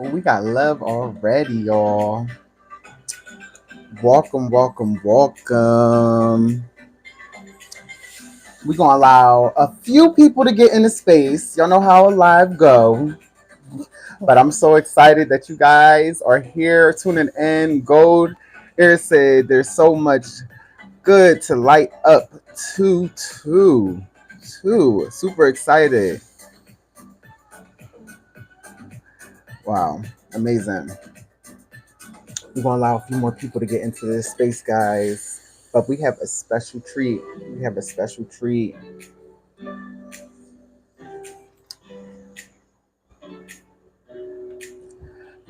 Oh, we got love already, y'all. Welcome, welcome, welcome. We're gonna allow a few people to get into space. Y'all know how a live go. But I'm so excited that you guys are here tuning in. Gold Air said there's so much good to light up two. Super excited. Wow. Amazing. We're gonna allow a few more people to get into this space, guys. But we have a special treat. We have a special treat.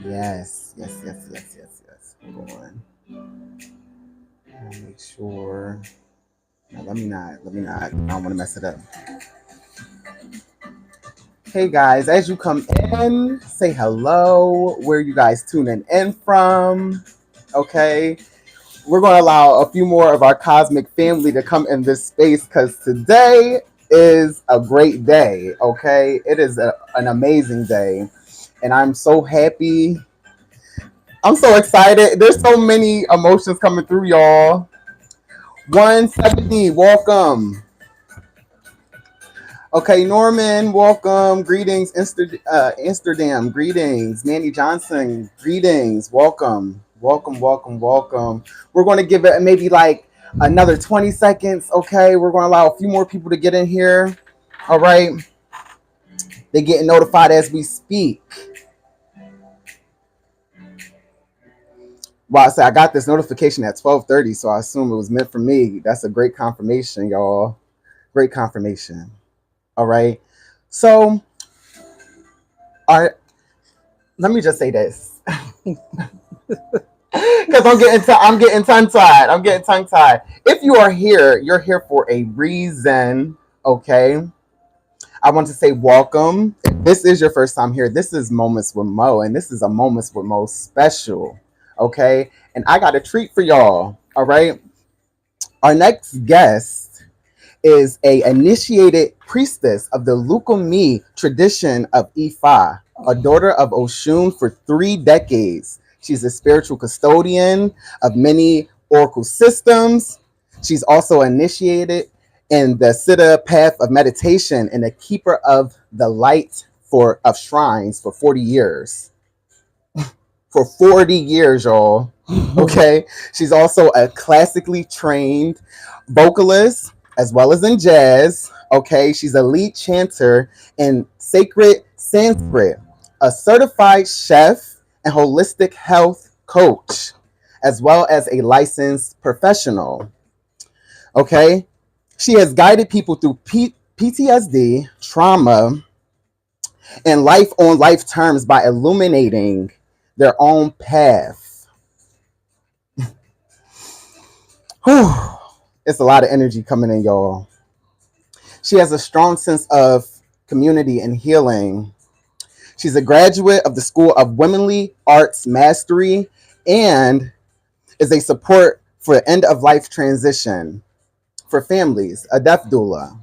Yes. Hold on. I'll make sure. No, let me not. I don't want to mess it up. Hey guys, as you come in, say hello. Where you guys tuning in from? Okay. We're going to allow a few more of our cosmic family to come in this space because today is a great day. Okay. It is an amazing day. And I'm so happy. I'm so excited. There's so many emotions coming through, y'all. 170, welcome. Okay, Norman, welcome. Greetings, Amsterdam. Greetings, Manny Johnson. Greetings, welcome. We're going to give it maybe like another 20 seconds. Okay, we're going to allow a few more people to get in here. All right, they're getting notified as we speak. Well, I said I got this notification at 12:30, so I assume it was meant for me. That's a great confirmation, y'all. Great confirmation. All right. So, let me just say this, because I'm getting tongue tied. If you are here, you're here for a reason. Okay. I want to say welcome. If this is your first time here, this is Moments with Mo, and this is a Moments with Mo special. Okay. And I got a treat for y'all. All right. Our next guest is a initiated priestess of the Lukumi tradition of Ifa, a daughter of Oshun for 3 decades. She's a spiritual custodian of many oracle systems. She's also initiated in the Siddha path of meditation and a keeper of the light of shrines for 40 years. For 40 years, y'all. Okay. She's also a classically trained vocalist as well as in jazz. Okay. She's a lead chanter in sacred Sanskrit, a certified chef and holistic health coach, as well as a licensed professional. Okay. She has guided people through PTSD, trauma, and life on life terms by illuminating their own path. It's a lot of energy coming in, y'all. She has a strong sense of community and healing. She's a graduate of the School of Womenly Arts Mastery and is a support for end of life transition for families, a death doula.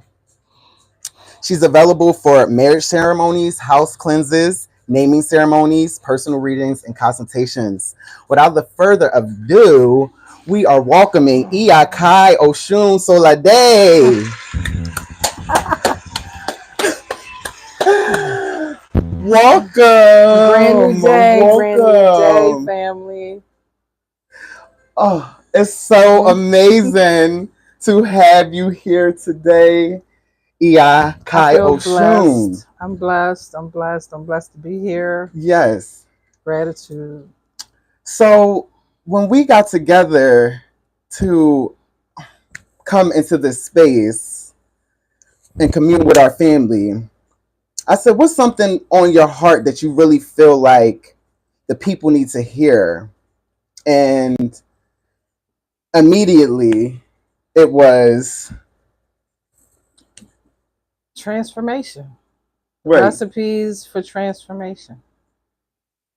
She's available for marriage ceremonies, house cleanses, naming ceremonies, personal readings, and consultations. Without the further ado, we are welcoming Iya Kai Oshun Solade. Welcome. Brand new day, family. Oh, it's so amazing to have you here today, Iya Kai Oshun. Blessed. I'm blessed to be here. Yes. Gratitude. So when we got together to come into this space and commune with our family, I said, what's something on your heart that you really feel like the people need to hear? And immediately it was transformation. right. Recipes for transformation.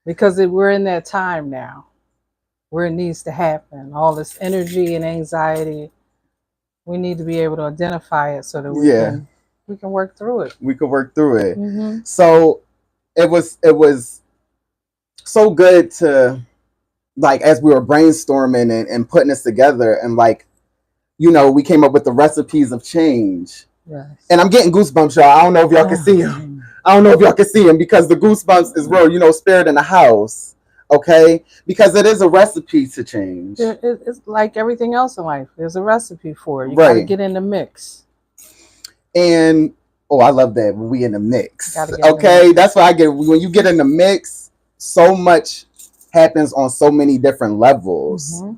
Because we're in that time now where it needs to happen. All this energy and anxiety, we need to be able to identify it so that we can work through it. We could work through it. Mm-hmm. So it was so good to, like, as we were brainstorming and putting this together, and like, we came up with the recipes of change. Yes. And I'm getting goosebumps, y'all. I don't know if y'all can see them. I don't know if y'all can see them because the goosebumps is real, spirit in the house. Okay? Because it is a recipe to change. It's like everything else in life. There's a recipe for it. You Right. got to get in the mix. And, I love that. When we in the mix. Okay? That's what I get. When you get in the mix, so much happens on so many different levels. Mm-hmm.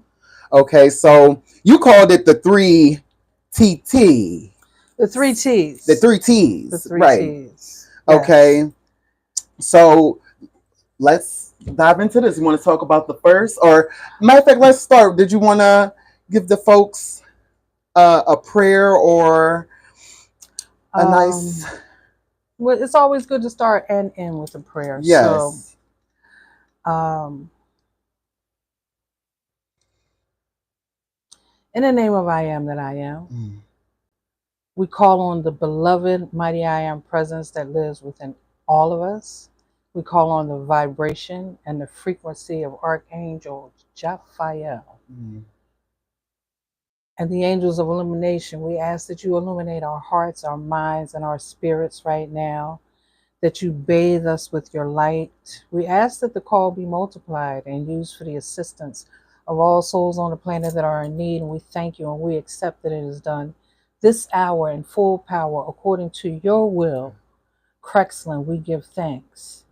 Okay, so you called it the 3TT. The 3 T's. The 3 T's. The 3 right. T's. Okay. Yes. So let's dive into this. You want to talk about the first? Or, matter of fact, let's start. Did you want to give the folks a prayer or a nice... Well, it's always good to start and end with a prayer. Yes. So, in the name of I Am that I Am, we call on the beloved mighty I Am presence that lives within all of us. We call on the vibration and the frequency of Archangel Jophiel and the angels of illumination. We ask that you illuminate our hearts, our minds, and our spirits right now, that you bathe us with your light. We ask that the call be multiplied and used for the assistance of all souls on the planet that are in need, and we thank you and we accept that it is done this hour in full power according to your will. Crexlin, we give thanks.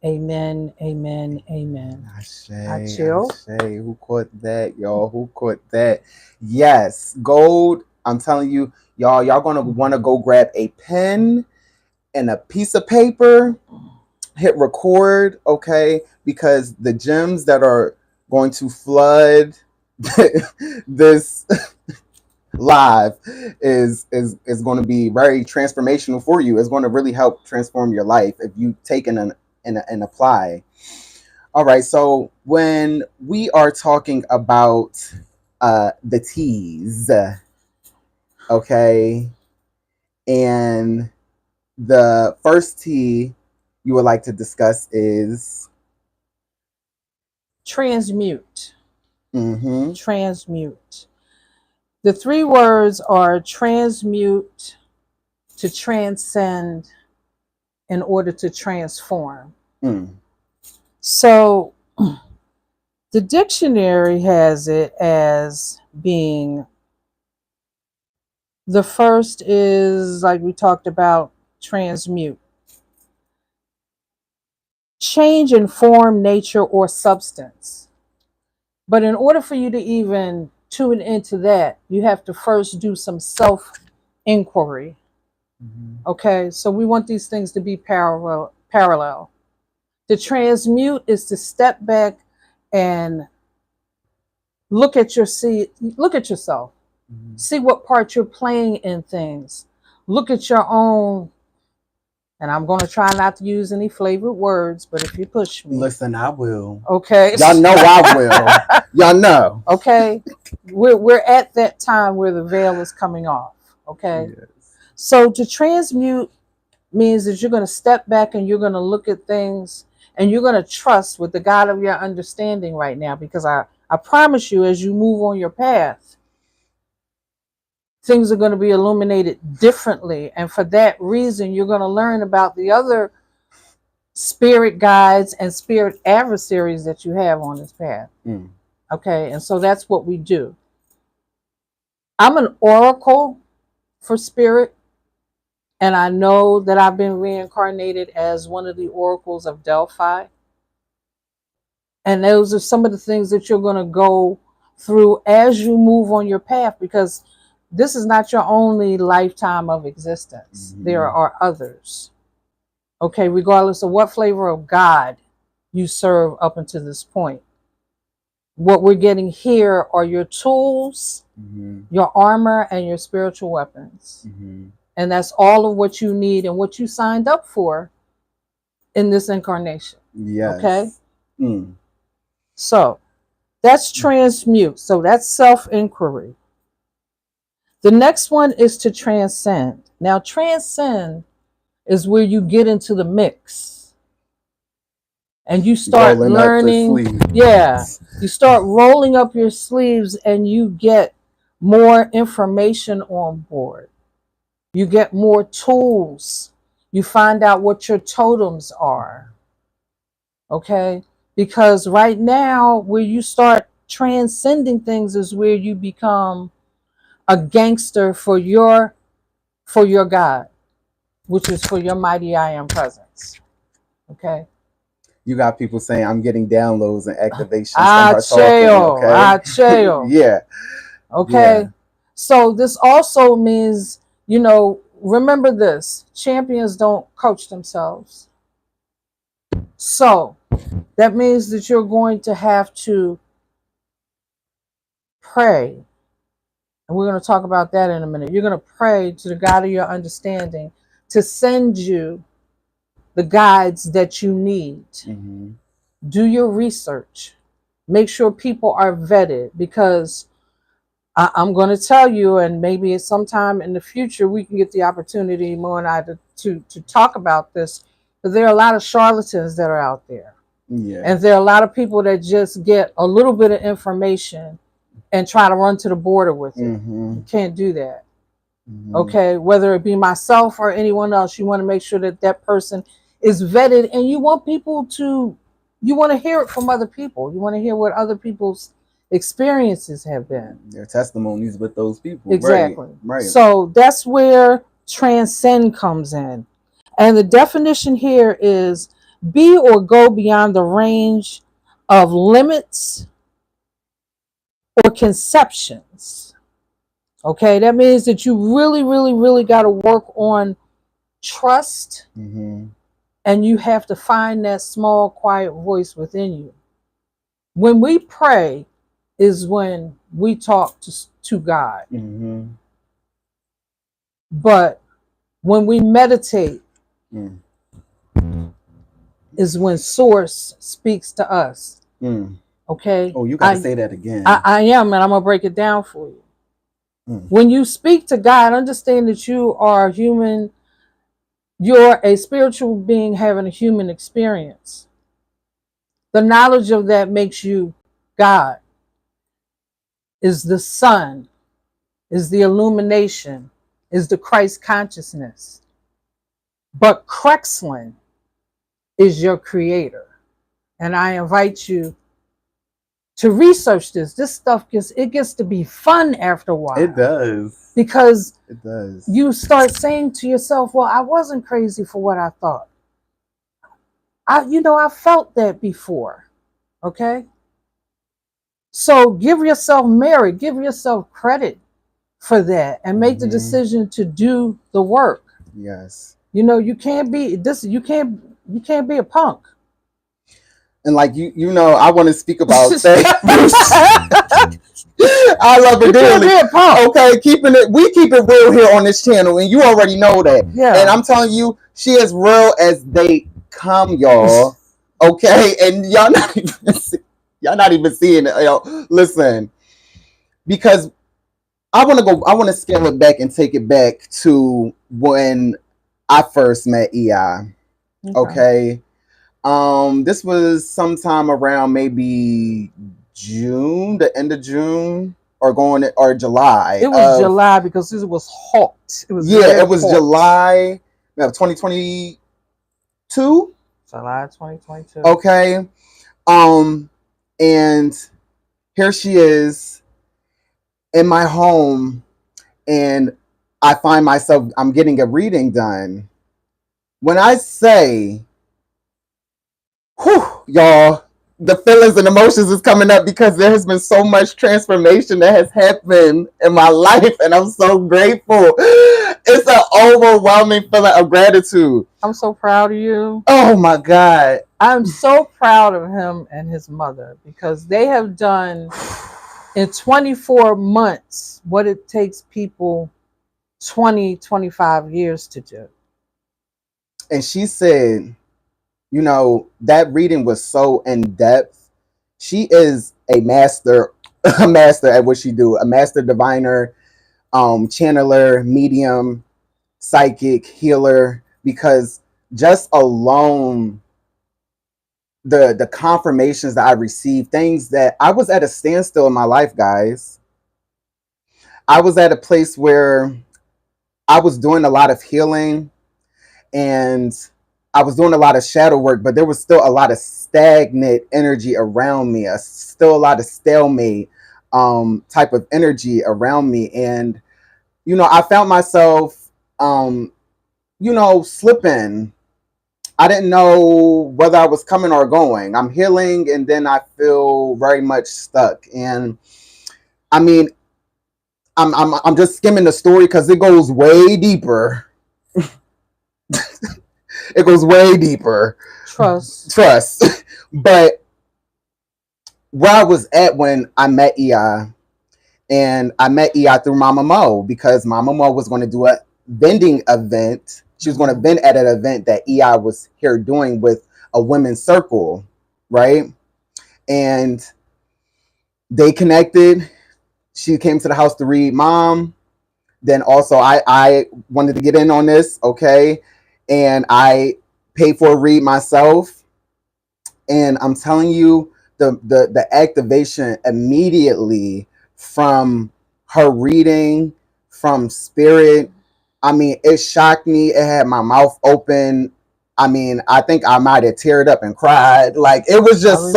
Amen, amen, amen. Ashe, Achille. Ashe. Who caught that, y'all? Who caught that? Yes, gold. I'm telling you, y'all gonna want to go grab a pen and a piece of paper, hit record, okay? Because the gems that are going to flood this live is going to be very transformational for you. It's going to really help transform your life if you take and apply. All right, so when we are talking about the T's, okay, and the first T you would like to discuss is transmute. Mm-hmm. Transmute. The 3 words are transmute, to transcend, in order to transform. So the dictionary has it as being, the first is, like we talked about, transmute. Change in form, nature, or substance. But in order for you to even tune into that, you have to first do some self-inquiry. Okay, so we want these things to be parallel. To transmute is to step back and look at yourself. See what part you're playing in things. Look at your own, and I'm going to try not to use any flavored words, but if you push me. Listen, I will. Okay. Y'all know I will. Y'all know. Okay. We're at that time where the veil is coming off. Okay. Yes. So to transmute means that you're going to step back and you're going to look at things and you're going to trust with the God of your understanding right now, because I promise you, as you move on your path, things are going to be illuminated differently. And for that reason, you're going to learn about the other spirit guides and spirit adversaries that you have on this path. Okay, and so that's what we do. I'm an oracle for spirit, and I know that I've been reincarnated as one of the oracles of Delphi. And those are some of the things that you're going to go through as you move on your path, because this is not your only lifetime of existence. There are others. Okay, regardless of what flavor of God you serve up until this point. What we're getting here are your tools, your armor, and your spiritual weapons. And that's all of what you need and what you signed up for in this incarnation. Yes. Okay? So that's transmute. So that's self-inquiry. The next one is to transcend. Now, transcend is where you get into the mix. and you start Rolling up the learning. sleeves. Yeah, you start rolling up your sleeves and you get more information on board. You get more tools. You find out what your totems are. Okay? Because right now, where you start transcending things is where you become a gangster for your God, which is for your mighty I am presence. Okay? You got people saying I'm getting downloads and activations from her talking. Acheo, Okay. acheo. Yeah. Okay. Yeah. So this also means, remember this, champions don't coach themselves. So that means that you're going to have to pray. And we're going to talk about that in a minute. You're going to pray to the God of your understanding to send you the guides that you need. Mm-hmm. Do your research. Make sure people are vetted, because I'm going to tell you, and maybe at some time in the future we can get the opportunity, Mo and I, to talk about this. But there are a lot of charlatans that are out there. Yeah. And there are a lot of people that just get a little bit of information and try to run to the border with it. Mm-hmm. You can't do that. Mm-hmm. Okay, whether it be myself or anyone else, you want to make sure that that person is vetted, and you want people to, you want to hear it from other people. You want to hear what other people's experiences have been. Their testimonies with those people. Exactly. Right. So that's where transcend comes in. And the definition here is be or go beyond the range of limits or conceptions. Okay, that means that you really, really, really got to work on trust, Mm-hmm. and you have to find that small, quiet voice within you. When we pray is when we talk to God. Mm-hmm. But when we meditate Mm. is when Source speaks to us. Mm. Okay? Oh, you got to say that again. I am, and I'm going to break it down for you. Mm. When you speak to God, understand that you are human. You're a spiritual being having a human experience. The knowledge of that makes you God. Is the sun, is the illumination, is the Christ consciousness. But Crexlin is your creator. And I invite you to research this. This stuff gets to be fun after a while. It does. Because it does. You start saying to yourself, well, I wasn't crazy for what I thought. I felt that before. Okay? So give yourself merit, give yourself credit for that, and make the decision to do the work. Yes. You can't be this. You can't be a punk. And like I want to speak about things. I love it dearly. Okay, we keep it real here on this channel, and you already know that. Yeah. And I'm telling you, she is real as they come, y'all. Okay, and y'all not even seeing it. Listen, because I want to scale it back and take it back to when I first met EI. Okay. This was sometime around maybe June, the end of June, or July. It was July because it was hot. It was hot. July of 2022. July 2022. Okay. And here she is in my home, and I find myself, I'm getting a reading done. When I say, whew, y'all, the feelings and emotions is coming up because there has been so much transformation that has happened in my life, and I'm so grateful. It's an overwhelming feeling of gratitude. I'm so proud of you. Oh my God. I'm so proud of him and his mother, because they have done in 24 months what it takes people 20, 25 years to do. And she said, that reading was so in depth. She is a master at what she do, a master diviner, channeler, medium, psychic, healer, because just alone the confirmations that I received, things that I was at a standstill in my life, guys. I was at a place where I was doing a lot of healing and I was doing a lot of shadow work, but there was still a lot of stagnant energy around me, still a lot of stalemate type of energy around me. And, I found myself, slipping. I didn't know whether I was coming or going. I'm healing and then I feel very much stuck. And I mean, I'm just skimming the story because it goes way deeper. It goes way deeper. Trust. But where I was at when I met EI, and I met EI through Mama Mo because Mama Mo was going to do a vending event. She was going to vend at an event that EI was here doing with a women's circle, right? And they connected. She came to the house to read Mom. Then also I wanted to get in on this, okay? And I paid for a read myself. And I'm telling you, the activation immediately from her reading, from spirit, I mean, it shocked me. It had my mouth open. I mean, I think I might have teared up and cried. Like, it was just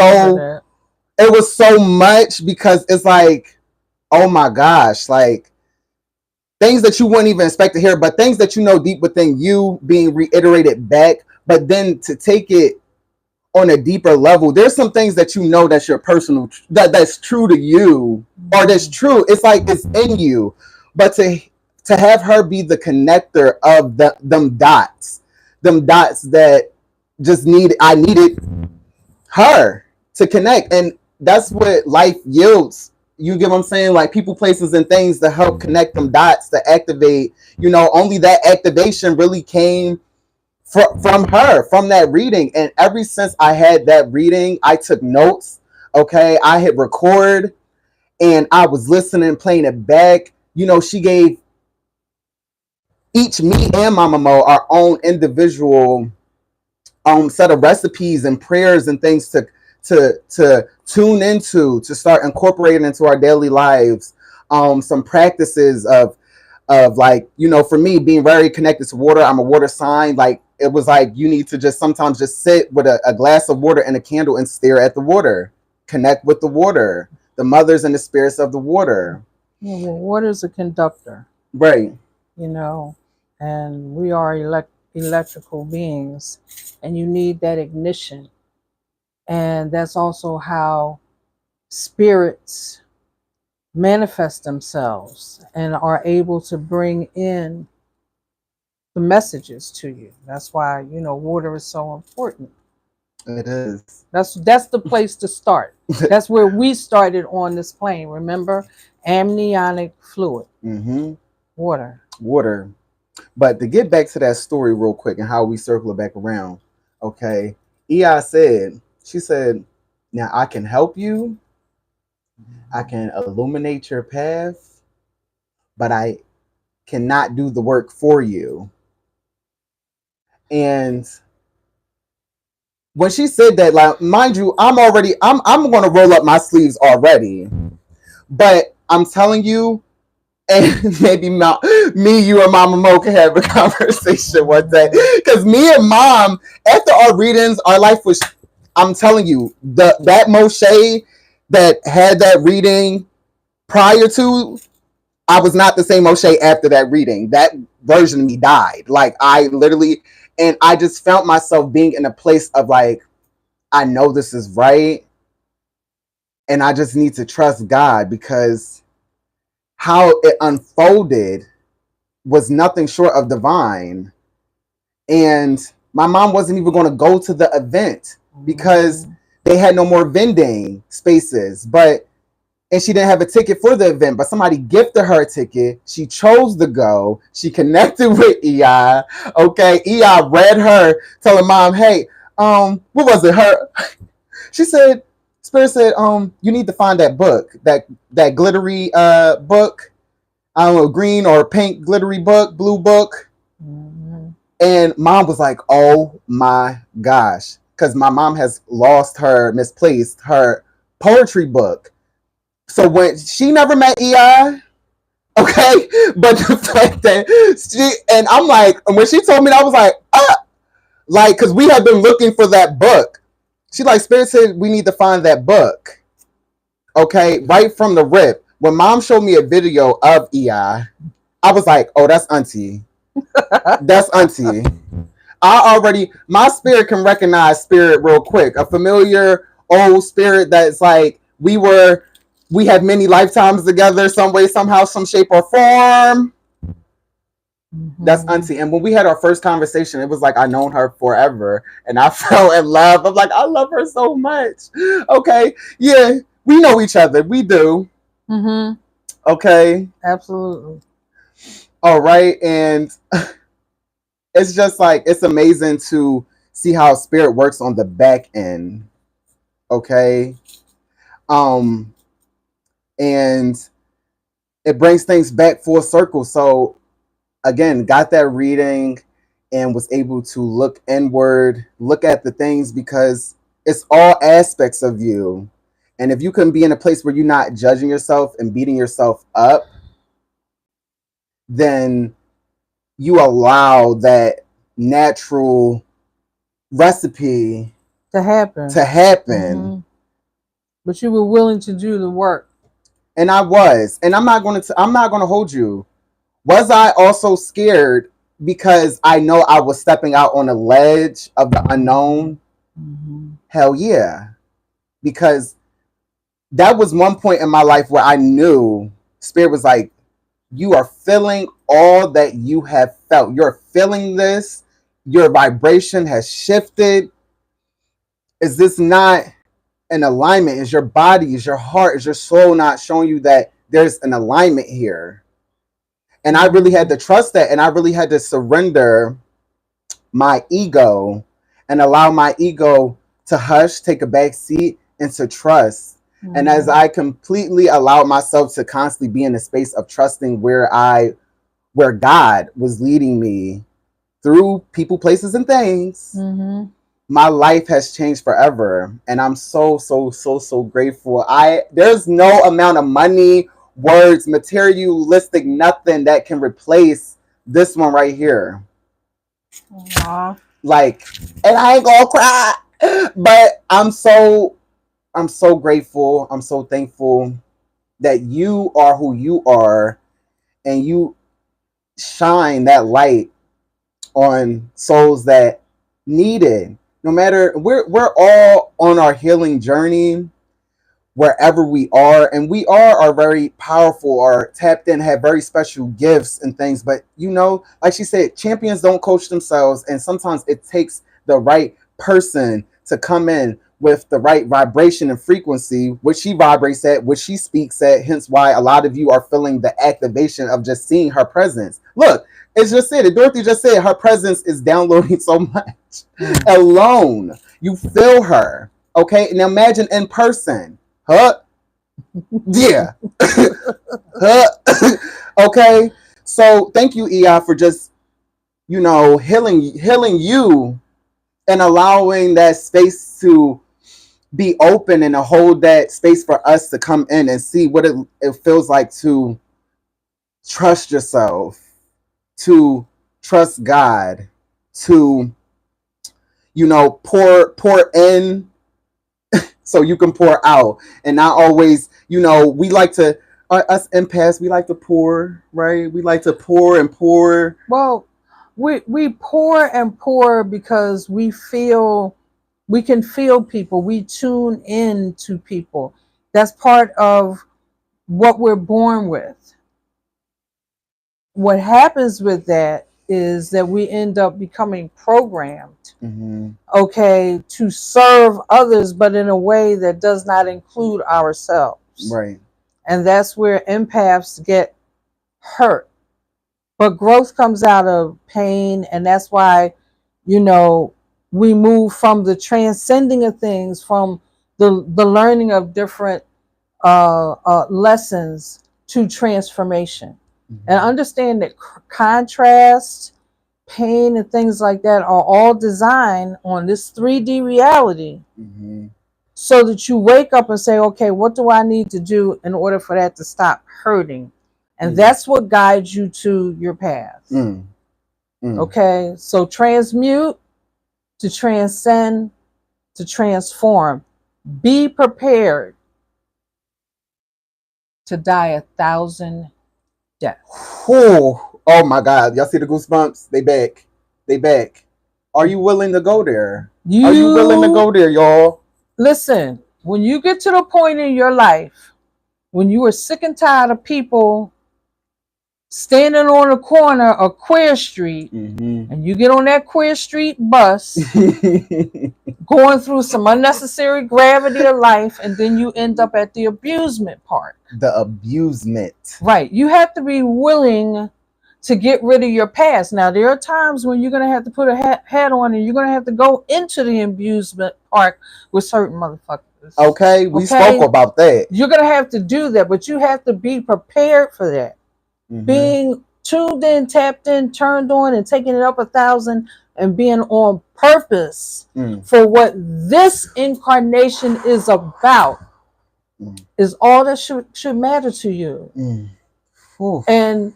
it was so much because it's like, oh my gosh, like things that you wouldn't even expect to hear, but things that deep within you being reiterated back, but then to take it on a deeper level, there's some things that that's your personal, that's true to you, or that's true. It's like it's in you, but to have her be the connector of them dots that I needed her to connect, and that's what life yields. You get what I'm saying? Like people, places, and things to help connect them dots to activate. Only that activation really came from her, from that reading. And ever since I had that reading, I took notes. Okay, I hit record, and I was listening, playing it back. She gave each me and Mama Mo our own individual set of recipes and prayers and things to tune into, to start incorporating into our daily lives. Some practices of like, for me being very connected to water. I'm a water sign. Like it was like you need to just sometimes just sit with a glass of water and a candle and stare at the water, connect with the water, the mothers and the spirits of the water. Yeah, well, water is a conductor, right? And we are electrical beings, and you need that ignition. And that's also how spirits manifest themselves and are able to bring in the messages to you. That's why, water is so important. It is. That's the place to start. That's where we started on this plane. Remember, amniotic fluid. Mm-hmm. Water. But to get back to that story real quick and how we circle it back around, okay, EI she said, now I can help you. I can illuminate your path, but I cannot do the work for you. And when she said that, like, mind you, I'm going to roll up my sleeves already. But I'm telling you, and maybe me, you, and Mama Mo can have a conversation one day. Because me and Mom, after our readings, our life was, I'm telling you, that Moshe that had that reading prior to, I was not the same Moshe after that reading. That version of me died. Like I literally, and I just felt myself being in a place of like, I know this is right. And I just need to trust God, because how it unfolded was nothing short of divine. And my mom wasn't even going to go to the event because they had no more vending spaces. And she didn't have a ticket for the event, but somebody gifted her a ticket. She chose to go. She connected with EI. Okay, EI read her, telling Mom, hey, what was it? She said, Spirit said, you need to find that book, that glittery book. I don't know, green or pink glittery book, blue book. Mm-hmm. And Mom was like, oh my gosh. because my mom has misplaced her poetry book. So when she never met EI, okay, but the fact that and I'm like, and when she told me that, I was like, like, because we had been looking for that book. She like, Spirit said we need to find that book. Okay, right from the rip. When mom showed me a video of EI, I was like, oh, that's auntie. That's auntie. My spirit can recognize spirit real quick. A familiar old spirit that's like, we had many lifetimes together, some way, somehow, some shape or form. That's auntie. And when we had our first conversation, it was like I known her forever, and I fell in love. I'm like, I love her so much. Okay, yeah, we know each other. We do. Okay, absolutely. All right, and it's just like, it's amazing to see how spirit works on the back end. Okay, and it brings things back full circle. So again, got that reading and was able to look inward, look at the things, because it's all aspects of you. And if you can be in a place where you're not judging yourself and beating yourself up, then you allow that natural recipe to happen. But you were willing to do the work. And I was. And I'm not going to hold you. Was I also scared because I know I was stepping out on a ledge of the unknown? Hell yeah. Because that was one point in my life where I knew spirit was like, you are feeling all that you have felt. You're feeling this. Your vibration has shifted. Is this not an alignment? Is your body, is your heart, is your soul not showing you that there's an alignment here? And I really had to trust that. And I really had to surrender my ego and allow my ego to hush, take a back seat, and to trust. And as I completely allowed myself to constantly be in a space of trusting where God was leading me through people, places, and things, my life has changed forever. And I'm so, so, so, so grateful. There's no amount of money, words, materialistic, nothing that can replace this one right here. Aww. Like, and I ain't gonna cry, but I'm so grateful. I'm so thankful that you are who you are, and you shine that light on souls that need it. No matter, we're all on our healing journey wherever we are, and we are very powerful or tapped in, have very special gifts and things. But like she said, champions don't coach themselves, and sometimes it takes the right person to come in with the right vibration and frequency, which she vibrates at, which she speaks at, hence why a lot of you are feeling the activation of just seeing her presence. Look, it's just said it. Dorothy just said her presence is downloading so much. Alone, you feel her. Okay, now imagine in person. Huh? Yeah. Huh? Okay. So thank you, EI, for just healing you and allowing that space to be open and to hold that space for us to come in and see what it feels like to trust yourself, to trust God, to pour in so you can pour out, and not always, we like to, us empaths, we like to pour, right? We like to pour and pour. Well, we pour and pour because we can feel people. We tune in to people. That's part of what we're born with. What happens with that is that we end up becoming programmed, okay, to serve others, but in a way that does not include ourselves. Right. And that's where empaths get hurt. But growth comes out of pain, and that's why, we move from the transcending of things, from the learning of different lessons to transformation. And understand that contrast pain and things like that are all designed on this 3D reality, so that you wake up and say, okay, what do I need to do in order for that to stop hurting? And that's what guides you to your path. Okay, so transmute, to transcend, to transform. Be prepared to die 1,000 deaths. Oh my God. Y'all see the goosebumps? They back. They back. Are you willing to go there? Are you willing to go there, y'all? Listen, when you get to the point in your life when you are sick and tired of people standing on the corner of Queer Street, and you get on that Queer Street bus, going through some unnecessary gravity of life, and then you end up at the abusement park. The abusement. Right. You have to be willing to get rid of your past. Now, there are times when you're going to have to put a hat on and you're going to have to go into the abusement park with certain motherfuckers. Okay, we spoke about that. You're going to have to do that, but you have to be prepared for that. Being tuned in, tapped in, turned on, and taking it up 1,000, and being on purpose for what this incarnation is about is all that should matter to you. And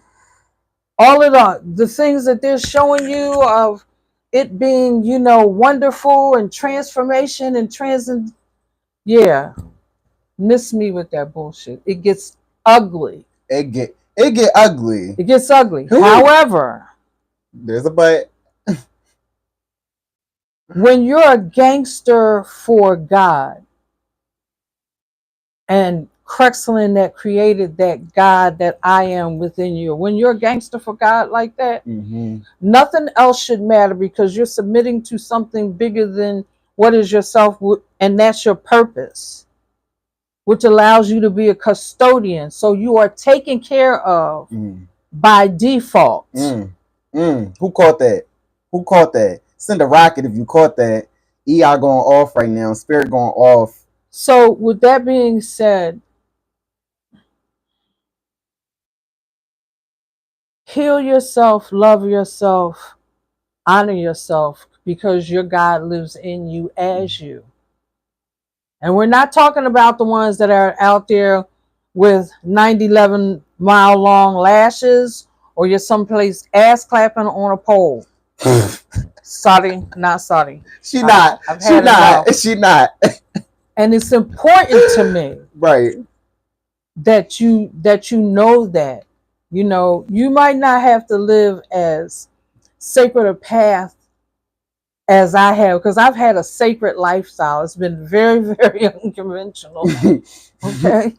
all of the things that they're showing you of it being, wonderful and transformation and miss me with that bullshit. It gets ugly. It get ugly. It gets ugly. However, there's a but. When you're a gangster for God, and Crexlin that created that God that I am within you, when you're a gangster for God like that, nothing else should matter, because you're submitting to something bigger than what is yourself, and that's your purpose, which allows you to be a custodian. So you are taken care of by default. Who caught that? Who caught that? Send a rocket if you caught that. EI going off right now. Spirit going off. So with that being said, heal yourself, love yourself, honor yourself, because your God lives in you as you. And we're not talking about the ones that are out there with 90-11 mile long lashes, or you're someplace ass clapping on a pole. Sorry, not sorry. She not. And it's important to me, right, that you know that, you might not have to live as sacred a path as I have, because I've had a sacred lifestyle. It's been very, very unconventional. Okay,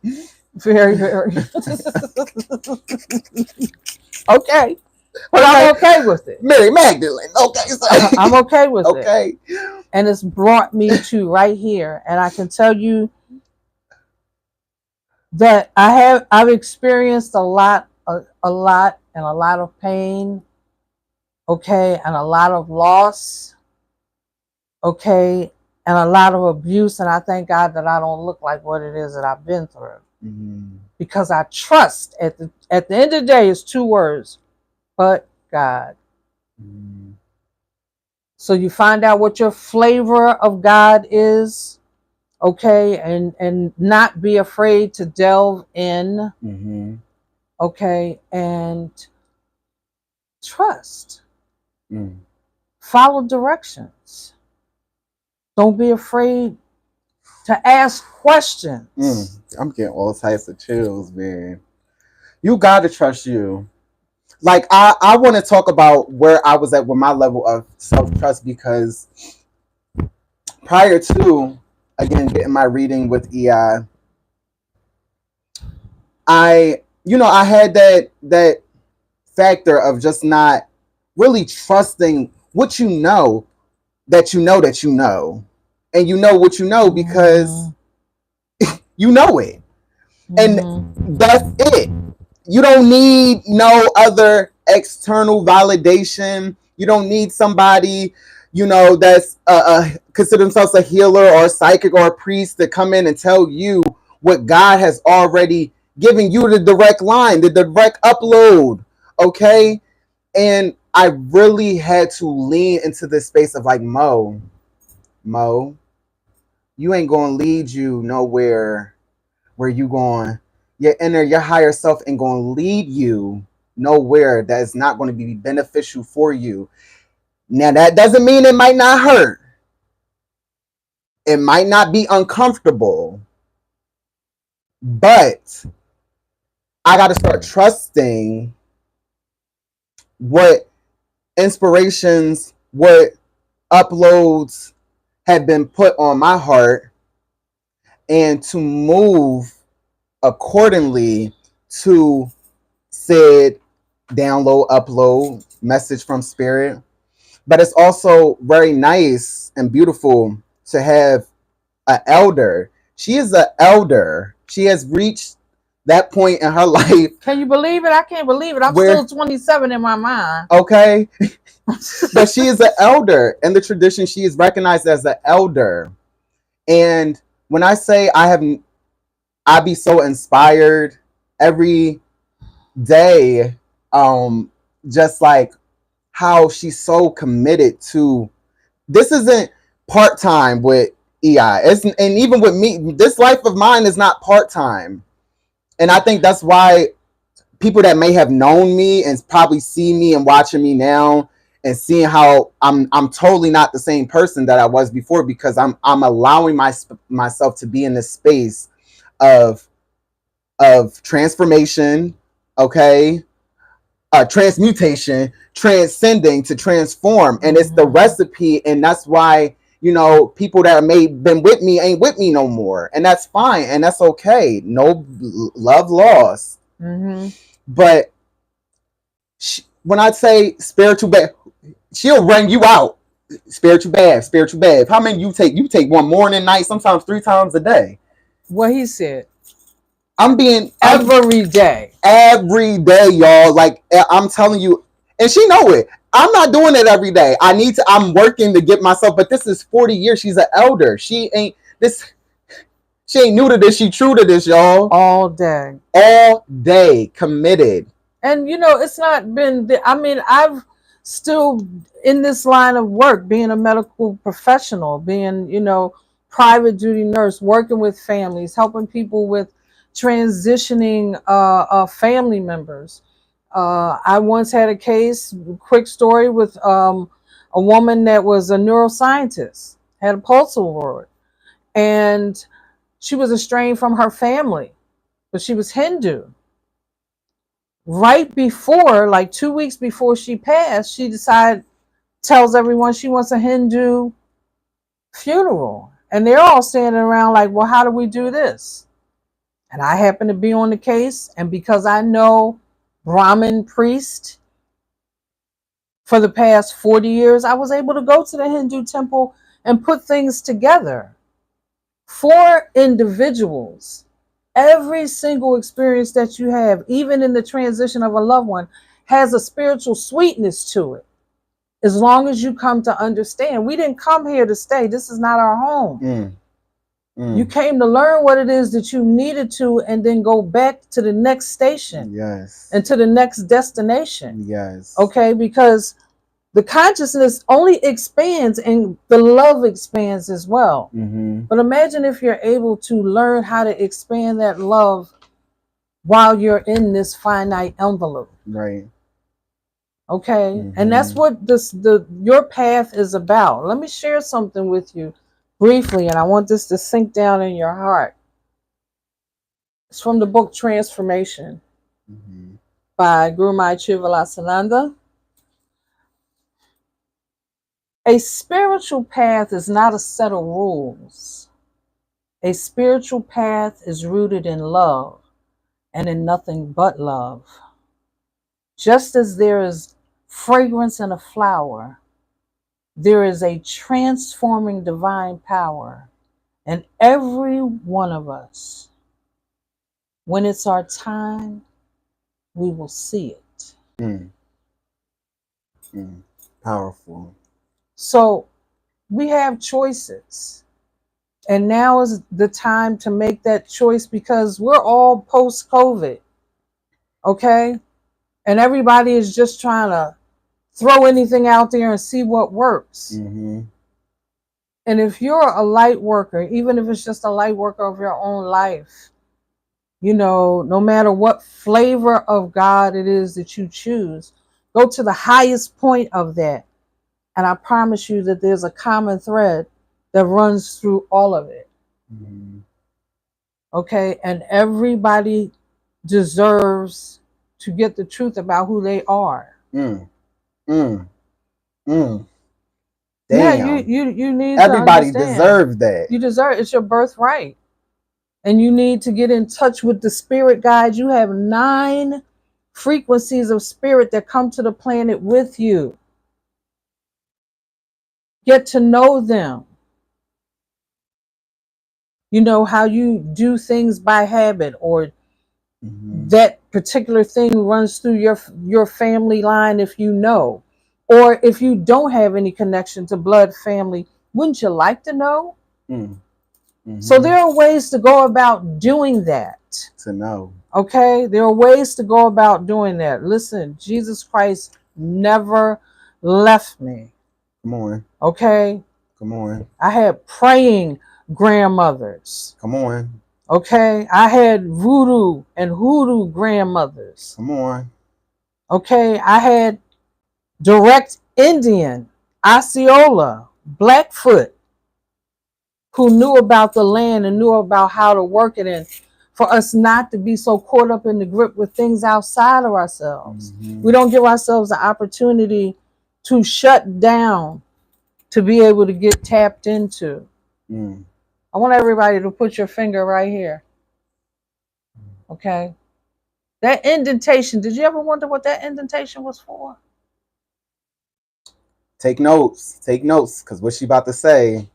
very, very. Okay, but I'm okay with it. Mary Magdalene. Okay, so I'm okay with it. Okay, and it's brought me to right here, and I can tell you that I've experienced a lot of pain. Okay, and a lot of loss. Okay, and a lot of abuse, and I thank God that I don't look like what it is that I've been through. Because I trust at the end of the day, it's 2 words: but God. So you find out what your flavor of God is, okay, and not be afraid to delve in, okay, and trust. Follow directions. Don't be afraid to ask questions. I'm getting all types of chills, man. You got to trust you. Like, I want to talk about where I was at with my level of self-trust, because prior to, again, getting my reading with EI, I had that factor of just not really trusting what you know, that you know that you know. And you know what you know because you know it. And that's it. You don't need no other external validation. You don't need somebody, that's consider themselves a healer or a psychic or a priest to come in and tell you what God has already given you, the direct line, the direct upload. Okay. And I really had to lean into this space of like, Mo, you ain't gonna lead you nowhere where you going. Your higher self ain't gonna lead you nowhere that is not going to be beneficial for you. Now that doesn't mean it might not hurt. It might not be uncomfortable, but I got to start trusting what inspirations, what uploads have been put on my heart, and to move accordingly to said download, upload, message from spirit. But it's also very nice and beautiful to have an elder. She is an elder. She has reached that point in her life. Can you believe it? I can't believe it. I'm still 27 in my mind. Okay. But she is an elder. In the tradition, she is recognized as an elder. And when I say I be so inspired every day, just like how she's so committed to this. Isn't part-time with EI. And even with me, this life of mine is not part-time. And I think that's why people that may have known me and probably see me and watching me now and seeing how I'm totally not the same person that I was before, because I'm allowing myself to be in this space of transformation, okay, transmutation, transcending to transform. And it's the recipe. And that's why, you know, people that may been with me ain't with me no more, and that's fine, and that's okay. No love lost. But when I say spiritual bath, she'll run you out. Spiritual bath. How many you take? You take one morning, night, sometimes 3 times a day. What he said. Every day, y'all. Like, I'm telling you, and she know it. I'm not doing it every day. I'm working to get myself, but this is 40 years. She's an elder. She ain't new to this. She true to this, y'all. All day, committed. And you know, it's not been, I've still in this line of work, being a medical professional, being, you know, private duty nurse, working with families, helping people with transitioning family members. I once had a case, quick story, with a woman that was a neuroscientist, had a pulse award, and she was estranged from her family, but she was Hindu. Right before, like 2 weeks before she passed, she tells everyone she wants a Hindu funeral. And they're all standing around like, well, how do we do this? And I happen to be on the case. And because I know Brahmin priest for the past 40 years, I was able to go to the Hindu temple and put things together for individuals. Every single experience that you have, even in the transition of a loved one, has a spiritual sweetness to it. As long as you come to understand, we didn't come here to stay. This is not our home. You came to learn what it is that you needed to, and then go back to the next station. Yes. And to the next destination. Yes. Okay, because the consciousness only expands and the love expands as well. But imagine if you're able to learn how to expand that love while you're in this finite envelope. Right. Okay. And that's what your path is about. Let me share something with you briefly, and I want this to sink down in your heart. It's from the book Transformation by Guru Maharaj Chivilasananda. A spiritual path is not a set of rules. A spiritual path is rooted in love and in nothing but love. Just as there is fragrance in a flower, there is a transforming divine power in every one of us. When it's our time, we will see it. Powerful. So we have choices. And now is the time to make that choice, because we're all post-COVID. Okay? And everybody is just trying to throw anything out there and see what works. Mm-hmm. And if you're a light worker, even if it's just a light worker of your own life, you know, no matter what flavor of God it is that you choose, go to the highest point of that. And I promise you that there's a common thread that runs through all of it. Mm-hmm. Okay? And everybody deserves to get the truth about who they are. Mm. Mm. Mm. Damn. Yeah, you need everybody to understand. deserves that. You deserve it's your birthright. And you need to get in touch with the spirit guides. You have 9 frequencies of spirit that come to the planet with you. Get to know them. You know how you do things by habit, or that particular thing runs through your family line if you know. Or if you don't have any connection to blood family, wouldn't you like to know? Mm-hmm. So there are ways to go about doing that. To know. Okay? There are ways to go about doing that. Listen, Jesus Christ never left me. Come on. Okay? Come on. I had praying grandmothers. Come on. Okay? I had voodoo and hoodoo grandmothers. Come on. Okay? I had direct Indian, Osceola, Blackfoot, who knew about the land and knew about how to work it, and for us not to be so caught up in the grip with things outside of ourselves. Mm-hmm. We don't give ourselves the opportunity to shut down to be able to get tapped into. I want everybody to put your finger right here. Okay? That indentation, did you ever wonder what that indentation was for? Take notes, because what she about to say,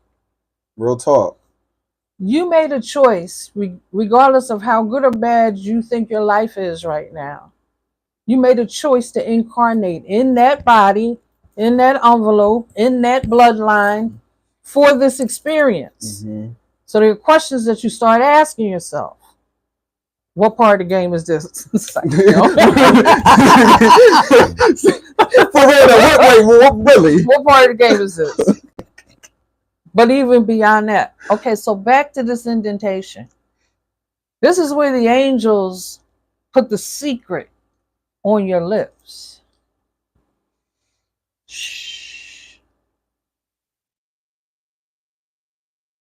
real talk. You made a choice, regardless of how good or bad you think your life is right now. You made a choice to incarnate in that body, in that envelope, in that bloodline for this experience. Mm-hmm. So there are questions that you start asking yourself. What part of the game is this? Like, you know? For real, really? What part of the game is this? But even beyond that. Okay, so back to this indentation. This is where the angels put the secret on your lips. Shh.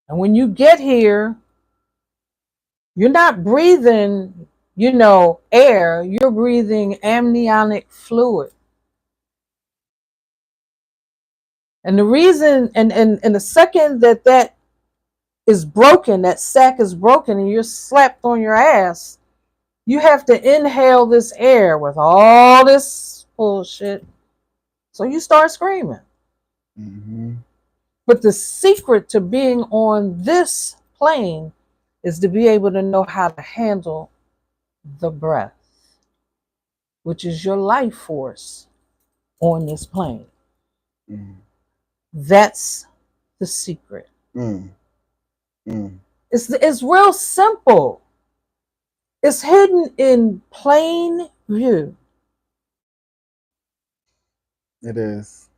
And when you get here, you're not breathing, air. You're breathing amniotic fluid. And the reason, and the second that is broken, that sac is broken, and you're slapped on your ass, you have to inhale this air with all this bullshit. So you start screaming. Mm-hmm. But the secret to being on this plane is to be able to know how to handle the breath, which is your life force on this plane. Mm. That's the secret. Mm. Mm. It's real simple. It's hidden in plain view. It is.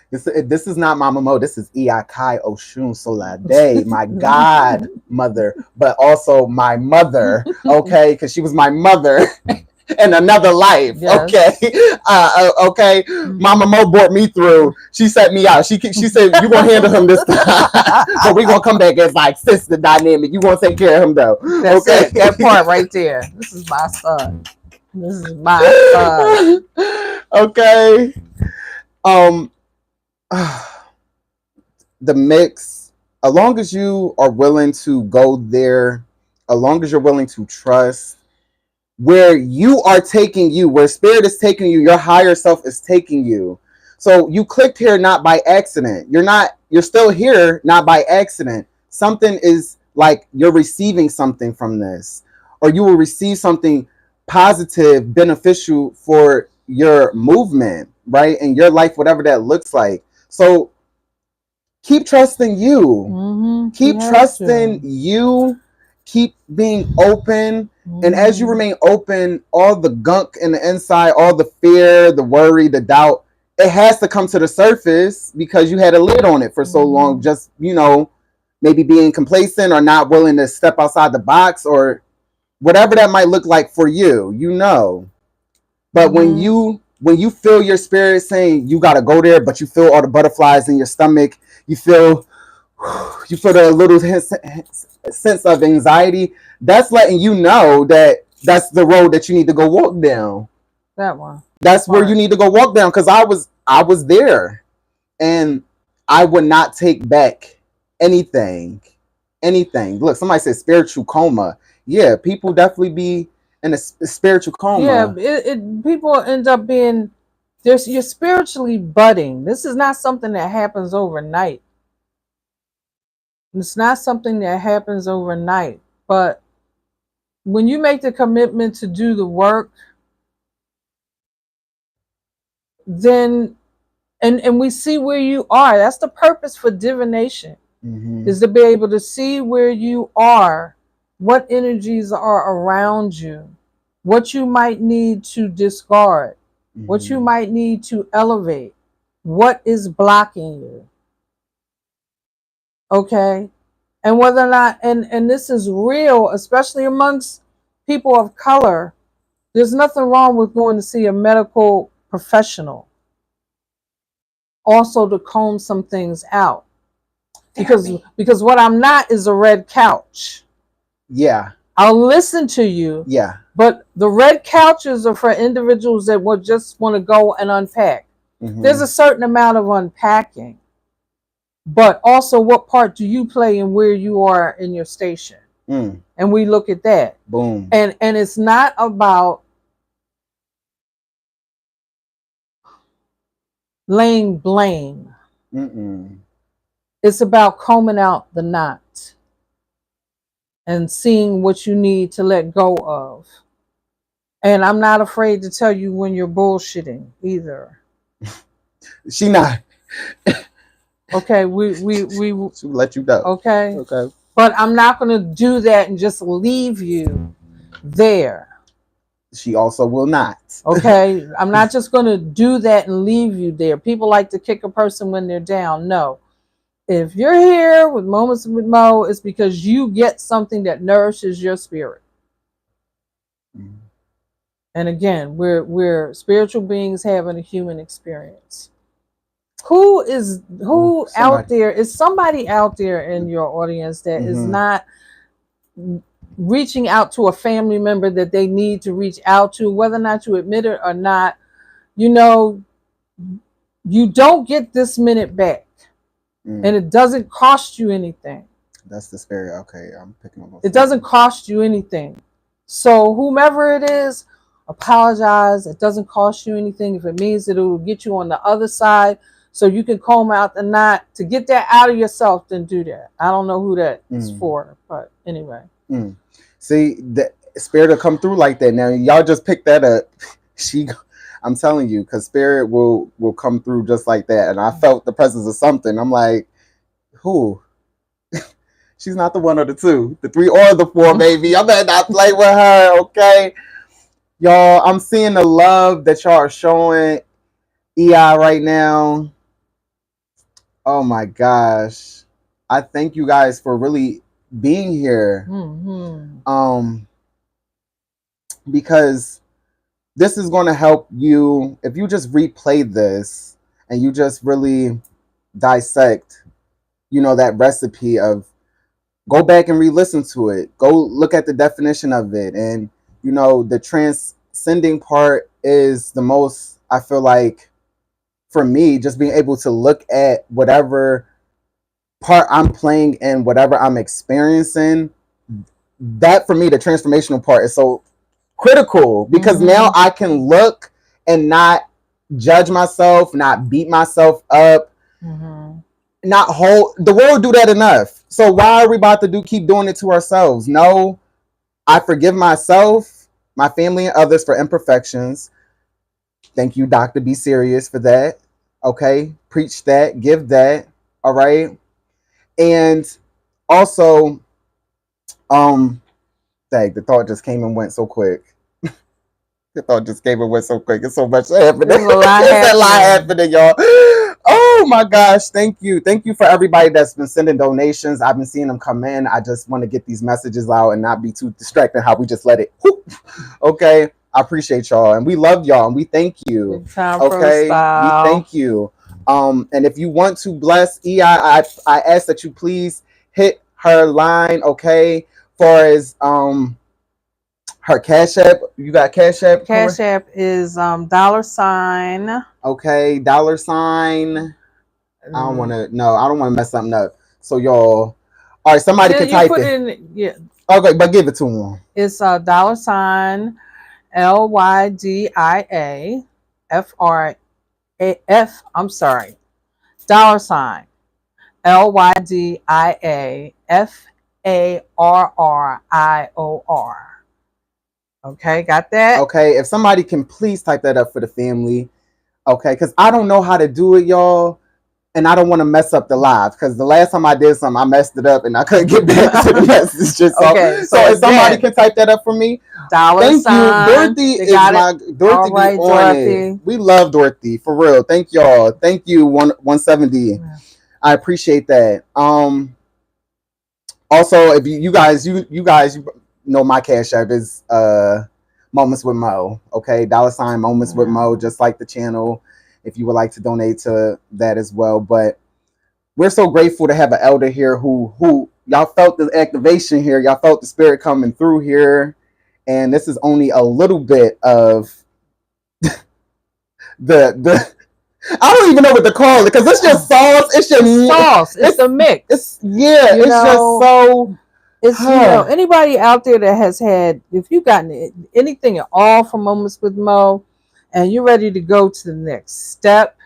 This is not Mama Mo. This is Iakai Oshun Solade, my godmother, but also my mother. Okay, because she was my mother in another life. Yes. Okay, okay. Mama Mo brought me through. She set me out. She said you gonna handle him this time, but we gonna come back as like sister dynamic. You gonna take care of him though. That's okay. It. That part right there. This is my son. This is my son. Okay. The mix, as long as you are willing to go there, as long as you're willing to trust where you are taking you, where spirit is taking you, your higher self is taking you. So you clicked here not by accident. You're still here not by accident. Something is like you're receiving something from this, or you will receive something positive, beneficial for your movement, right? In your life, whatever that looks like. So keep trusting you. Mm-hmm. Keep trusting you. Keep being open. Mm-hmm. And as you remain open, all the gunk in the inside, all the fear, the worry, the doubt, it has to come to the surface because you had a lid on it for so long. Just, maybe being complacent or not willing to step outside the box or whatever that might look like for you, But when you feel your spirit saying you got to go there, but you feel all the butterflies in your stomach, you feel the little sense of anxiety, that's letting you know that that's the road that you need to go walk down. That one. That's where you need to go walk down, because I was there, and I would not take back anything. Look, somebody said spiritual coma. Yeah, people definitely be in a spiritual coma. Yeah, people end up being you're spiritually budding. This is not something that happens overnight. It's not something that happens overnight. But when you make the commitment to do the work, then and we see where you are. That's the purpose for divination, is to be able to see where you are, what energies are around you, what you might need to discard, what you might need to elevate, what is blocking you. Okay? And whether or not, and this is real, especially amongst people of color, there's nothing wrong with going to see a medical professional also to comb some things out. Because what I'm not is a red couch. Yeah. I'll listen to you. Yeah. But the red couches are for individuals that would just want to go and unpack. There's a certain amount of unpacking. But also, what part do you play in where you are in your station? And we look at that. Boom. And it's not about laying blame. It's about combing out the knot and seeing what you need to let go of. And I'm not afraid to tell you when you're bullshitting either. She not. Okay, we she'll let you know. Okay. But I'm not going to do that and just leave you there. She also will not. Okay, I'm not just going to do that and leave you there. People like to kick a person when they're down. No. If you're here with Moments with Mo, it's because you get something that nourishes your spirit. And again, we're spiritual beings having a human experience. Who out there is somebody out there in your audience that is not reaching out to a family member that they need to reach out to, whether or not you admit it or not? You don't get this minute back. And it doesn't cost you anything. That's the spirit. Okay, I'm picking up. It doesn't cost you anything. So whomever it is, apologize. It doesn't cost you anything. If it means that it will get you on the other side so you can comb out the knot, to get that out of yourself, then do that. I don't know who that is for, but anyway. See, the spirit will come through like that. Now, y'all just pick that up. I'm telling you, because spirit will come through just like that. And I felt the presence of something. I'm like, who? She's not the one or the two, the three or the four, baby. I better not play with her, okay? Y'all, I'm seeing the love that y'all are showing EI right now. Oh my gosh. I thank you guys for really being here. Because this is going to help you if you just replay this and you just really dissect, that recipe of, go back and re-listen to it. Go look at the definition of it. And, the transcending part is the most, I feel like, for me, just being able to look at whatever part I'm playing and whatever I'm experiencing. That, for me, the transformational part is so critical, because now I can look and not judge myself, not beat myself up, not hold. The world do that enough. So why are we about to keep doing it to ourselves? No, I forgive myself, my family, and others for imperfections. Thank you, Dr. Be Serious, for that. Okay, preach that, give that. All right, and also, dang, the thought just came and went so quick. I thought just gave away so quick. It's so much happening. There's a lot It's a lot happening. happening, y'all. Oh my gosh. Thank you. Thank you for everybody that's been sending donations. I've been seeing them come in. I just want to get these messages out and not be too distracted how we just let it. Whoop. Okay. I appreciate y'all. And we love y'all. And we thank you. Big time pro Okay. We style. thank you. And if you want to bless EI, I ask that you please hit her line, okay? For as her Cash App. You got Cash App? Cash App is $. Okay, $. I don't want to. No, I don't want to mess something up. So y'all, all right. Somebody Yeah, can you type put it. in, yeah, Okay, but give it to them. it's $. Lydia FRAF. I'm sorry. $. LYDIA FARRIOR. Okay, got that? Okay, if somebody can please type that up for the family. Okay, because I don't know how to do it, y'all. And I don't want to mess up the live because the last time I did something, I messed it up and I couldn't get back to the messages. So, Okay, so if somebody can type that up for me, thank you. Dorothy is my Dorothy. All right, be on Dorothy. it. We love Dorothy for real. Thank y'all. Thank you. 170. I appreciate that. Also, if you guys know my Cash App is Moments with Mo. Okay, $ Moments with Mo, just like the channel. If you would like to donate to that as well, but we're so grateful to have an elder here who y'all felt the activation here, y'all felt the spirit coming through here, and this is only a little bit of the I don't even know what to call it because it's just sauce. It's just sauce. It's the mix. It's just so. It's anybody out there that has had, if you've gotten anything at all from Moments with Mo, and you're ready to go to the next step,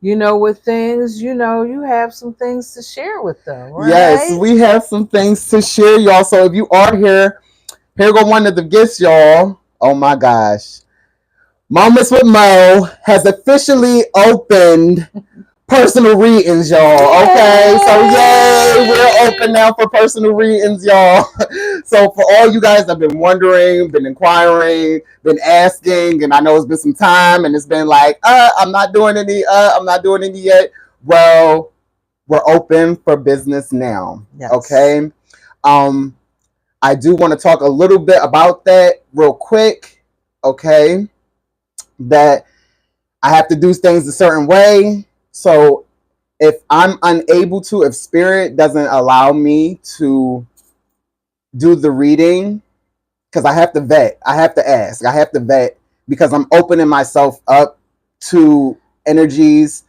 with things, you have some things to share with them, right? Yes, we have some things to share, y'all. So if you are here go one of the gifts, y'all. Oh my gosh. Moments with Mo has officially opened personal readings, y'all. Okay, so yay, we're open now for personal readings, y'all. So for all you guys that have been wondering, been inquiring, been asking, and I know it's been some time, and it's been like, I'm not doing any yet. Well, we're open for business now. Yes. Okay. I do want to talk a little bit about that real quick. Okay, that I have to do things a certain way. So if I'm unable to, if spirit doesn't allow me to do the reading, because I have to vet, I have to ask, I have to vet, because I'm opening myself up to energies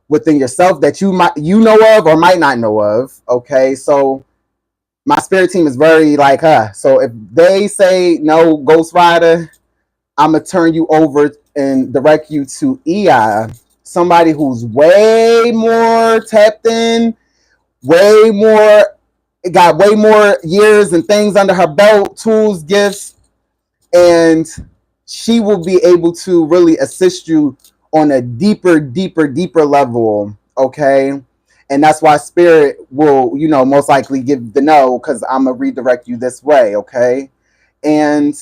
within yourself that you know of or might not know of. Okay, so my spirit team is very like, so if they say no, Ghost Rider, I'm gonna turn you over and direct you to EI, somebody who's way more tapped in, got way more years and things under her belt, tools, gifts, and she will be able to really assist you on a deeper level. Okay. And that's why spirit will, most likely give the no, because I'm gonna redirect you this way. Okay. And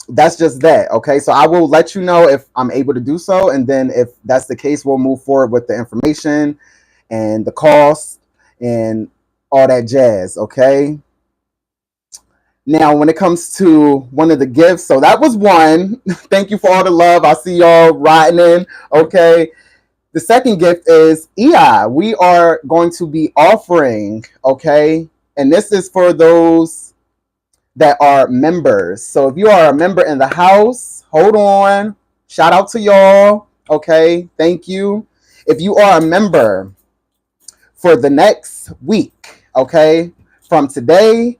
that's just that. Okay, so I will let you know if I'm able to do so, and then if that's the case, we'll move forward with the information and the cost and all that jazz. Okay, now when it comes to one of the gifts, so that was one. Thank you for all the love. I see y'all riding in. Okay, the second gift is EI. We are going to be offering, okay, and this is for those that are members. So if you are a member in the house, hold on. Shout out to y'all. Okay, thank you. If you are a member for the next week, okay, from today,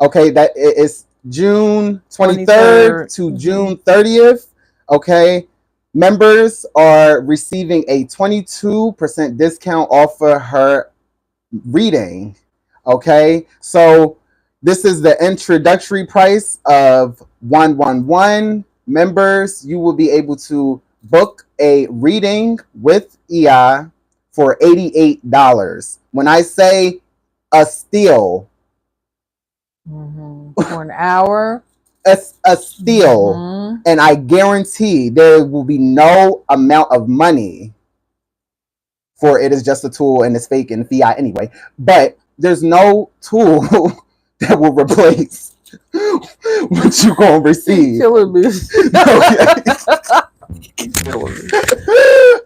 okay, that is June 23rd to June 30th, okay, members are receiving a 22% discount off of her reading. Okay, so this is the introductory price of 111. Members, you will be able to book a reading with EI for $88. When I say a steal, for an hour, a steal. And I guarantee there will be no amount of money, for it is just a tool and it's fake and fiat anyway. But there's no tool that will replace what you're going to receive. Killing me.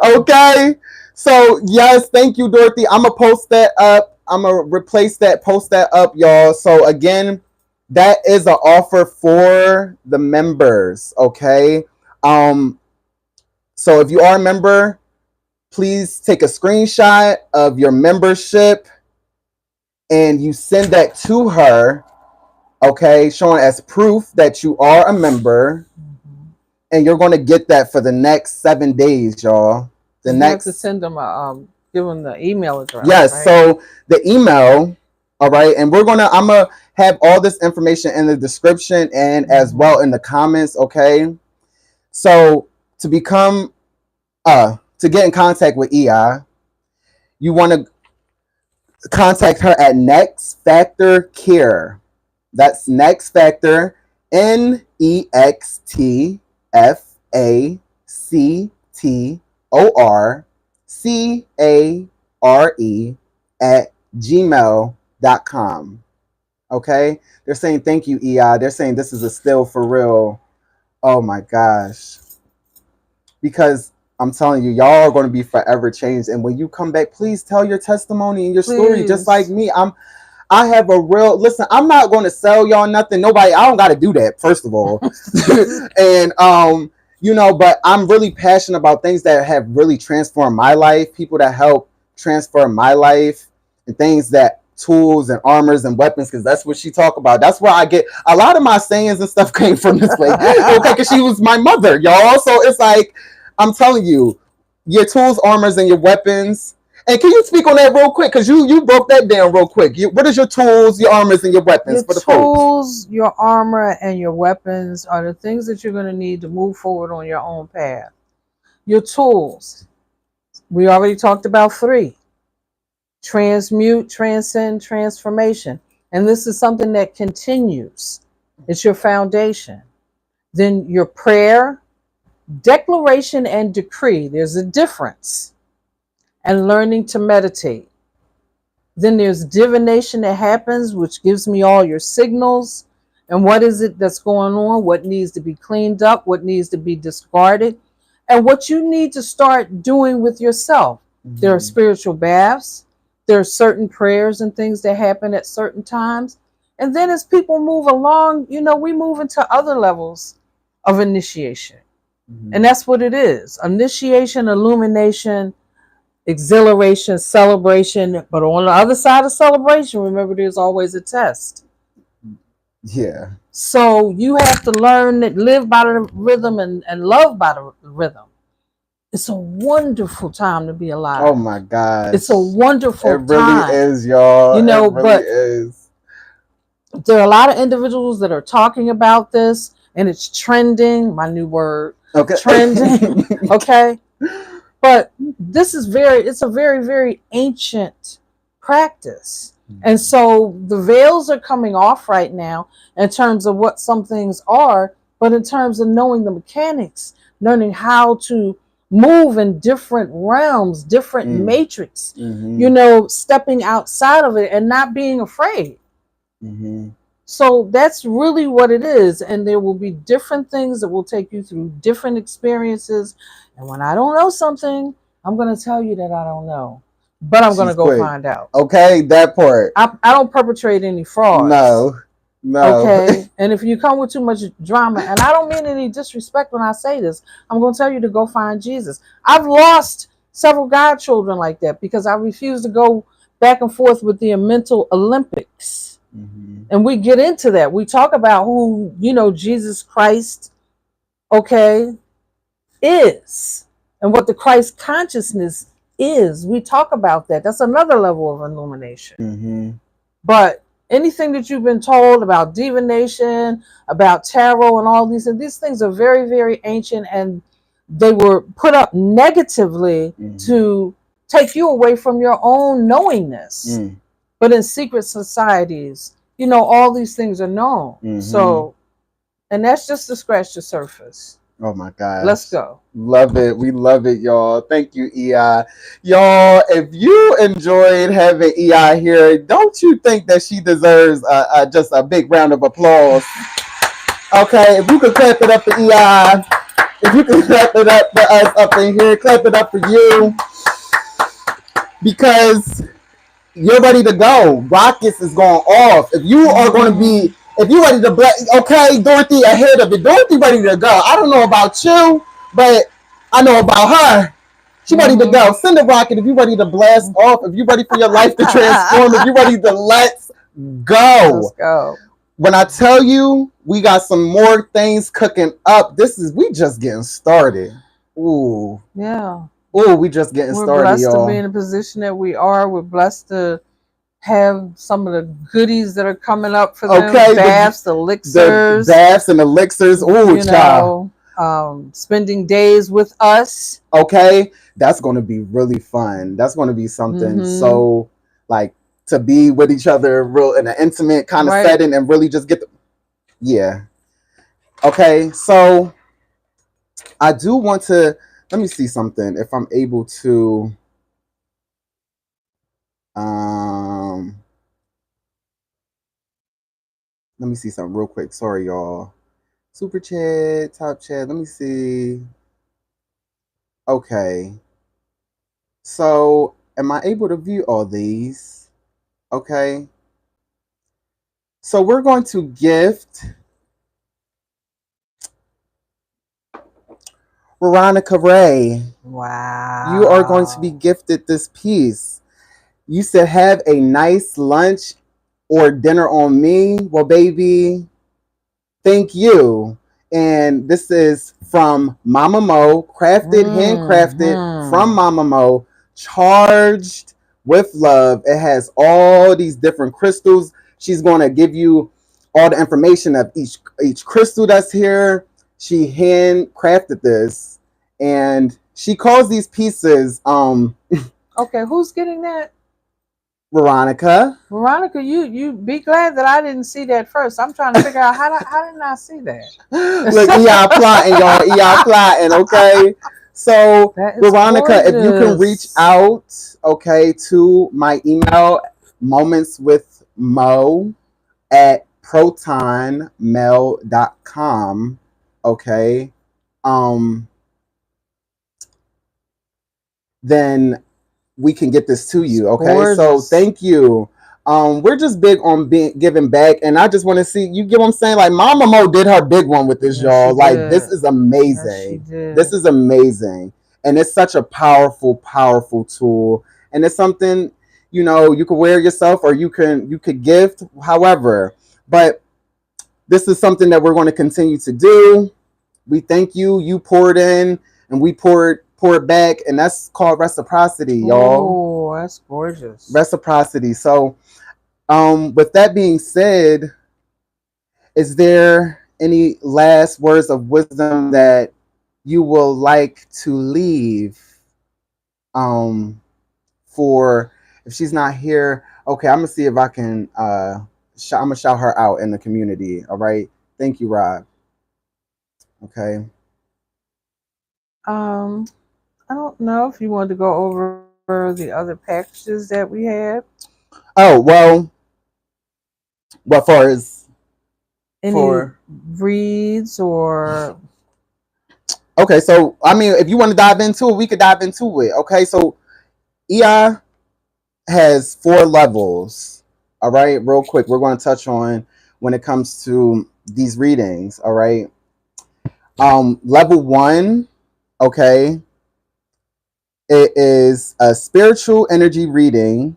Okay. So yes, thank you, Dorothy. I'm gonna post that up. I'm gonna post that up, y'all. So again, that is an offer for the members. Okay. So if you are a member, please take a screenshot of your membership and you send that to her. Okay, showing as proof that you are a member. And you're going to get that for the next 7 days, y'all. You have to send them give them the email address. Yes, right? So the email, all right, and I'm gonna have all this information in the description and as well in the comments, okay? So to become to get in contact with EI, you want to contact her at Next Factor Care. That's Next Factor, NEXTFACTORCARE@gmail.com. Okay? They're saying thank you, EI. They're saying this is a still for real. Oh my gosh. Because I'm telling you, y'all are going to be forever changed. And when you come back, please tell your testimony and your story, just like me. I have a real, listen, I'm not going to sell y'all nothing. I don't got to do that, first of all. And, but I'm really passionate about things that have really transformed my life, people that help transform my life, and things that tools and armors and weapons, because that's what she talk about. That's where I get a lot of my sayings and stuff came from this place. Okay, because she was my mother, y'all. So it's like, I'm telling you, your tools, armors, and your weapons. And can you speak on that real quick? Because you broke that down real quick. What is your tools, your armors, and your weapons for the tools, your armor, and your weapons are the things that you're going to need to move forward on your own path. Your tools, we already talked about 3. Transmute, transcend, transformation. And this is something that continues. It's your foundation. Then your prayer, declaration, and decree. There's a difference. And learning to meditate. Then there's divination that happens, which gives me all your signals. And what is it that's going on? What needs to be cleaned up? What needs to be discarded? And what you need to start doing with yourself. There are spiritual baths. There are certain prayers and things that happen at certain times. And then as people move along, we move into other levels of initiation. And that's what it is. Initiation, illumination, exhilaration, celebration. But on the other side of celebration, remember, there's always a test. Yeah. So you have to learn that, live by the rhythm and love by the rhythm. It's a wonderful time to be alive. Oh my God. It's a wonderful time. It really is, y'all. It really is. There are a lot of individuals that are talking about this, and it's trending. My new word. Okay. Trending. Okay. But it's a very, very ancient practice. And so the veils are coming off right now in terms of what some things are, but in terms of knowing the mechanics, learning how to move in different realms, different matrix, stepping outside of it and not being afraid. So that's really what it is. And there will be different things that will take you through different experiences. And when I don't know something, I'm going to tell you that I don't know. But I'm going to go find out. Okay, that part. I don't perpetrate any fraud. No. Okay. And if you come with too much drama, and I don't mean any disrespect when I say this, I'm going to tell you to go find Jesus. I've lost several godchildren like that because I refuse to go back and forth with the mental Olympics. And we get into that. We talk about who, Jesus Christ, is, and what the Christ consciousness is. We talk about that. That's another level of illumination. But anything that you've been told about divination, about tarot, and all these things are very, very ancient, and they were put up negatively to take you away from your own knowingness. But in secret societies, all these things are known. So And that's just to scratch the surface. Oh my gosh. Let's go. Love it. We love it, y'all. Thank you, EI. Y'all, if you enjoyed having EI here, don't you think that she deserves just a big round of applause? Okay, if you could clap it up for EI, if you could clap it up for us up in here, clap it up for you, because you're ready to go. Rockets is going off. If you are going to be, if you're ready to okay, Dorothy ahead of it. Dorothy ready to go. I don't know about you, but I know about her. She ready to go. Send a rocket if you're ready to blast off. If you're ready for your life to transform. If you're ready to let's go. Let's go. When I tell you we got some more things cooking up, we just getting started. Ooh. Yeah. Ooh, we just getting started, We're blessed y'all. to be in the position that we are. We're blessed to have some of the goodies that are coming up for them. Okay, baths, elixirs. The baths and elixirs. Ooh, child. Spending days with us. Okay, that's going to be really fun. That's going to be something so like to be with each other real in an intimate kind of setting and really just get yeah. Okay, so I do want to let me see something if I'm able to let me see something real quick. Sorry, y'all. Super chat, top chat. Let me see. Okay. So, am I able to view all these? Okay. So, we're going to gift Veronica Ray. Wow. You are going to be gifted this piece. You said have a nice lunch or dinner on me. Well, baby, thank you. And this is from Mama Mo, handcrafted from Mama Mo, charged with love. It has all these different crystals. She's going to give you all the information of each crystal that's here. She handcrafted this, and she calls these pieces. Okay, who's getting that? Veronica, you be glad that I didn't see that first. I'm trying to figure out how didn't I see that? Look, EI plotting, y'all. EI plotting, okay? So, Veronica, gorgeous. If you can reach out, okay, to my email, momentswithmoe@protonmail.com, okay? Then we can get this to you, okay? Gorgeous. So thank you. We're just big on giving back, and I just want to see you get what I'm saying. Like Mama Mo did her big one with this, y'all. Like this is amazing. This is amazing, and it's such a powerful, powerful tool, and it's something you could wear yourself, or you could gift, however. But this is something that we're going to continue to do. We thank you. You poured in, and we poured back, and that's called reciprocity, y'all. Oh, that's gorgeous. Reciprocity. So, with that being said, is there any last words of wisdom that you will like to leave? For if she's not here, okay, I'm gonna see if I can. I'm gonna shout her out in the community. All right. Thank you, Rob. Okay. I don't know if you want to go over the other packages that we had. Oh, well, what far as any reads or okay, so I mean if you want to dive into it, we could dive into it. Okay, so EI has 4 levels. All right, real quick, we're going to touch on when it comes to these readings. All right. Level 1, okay, it is a spiritual energy reading,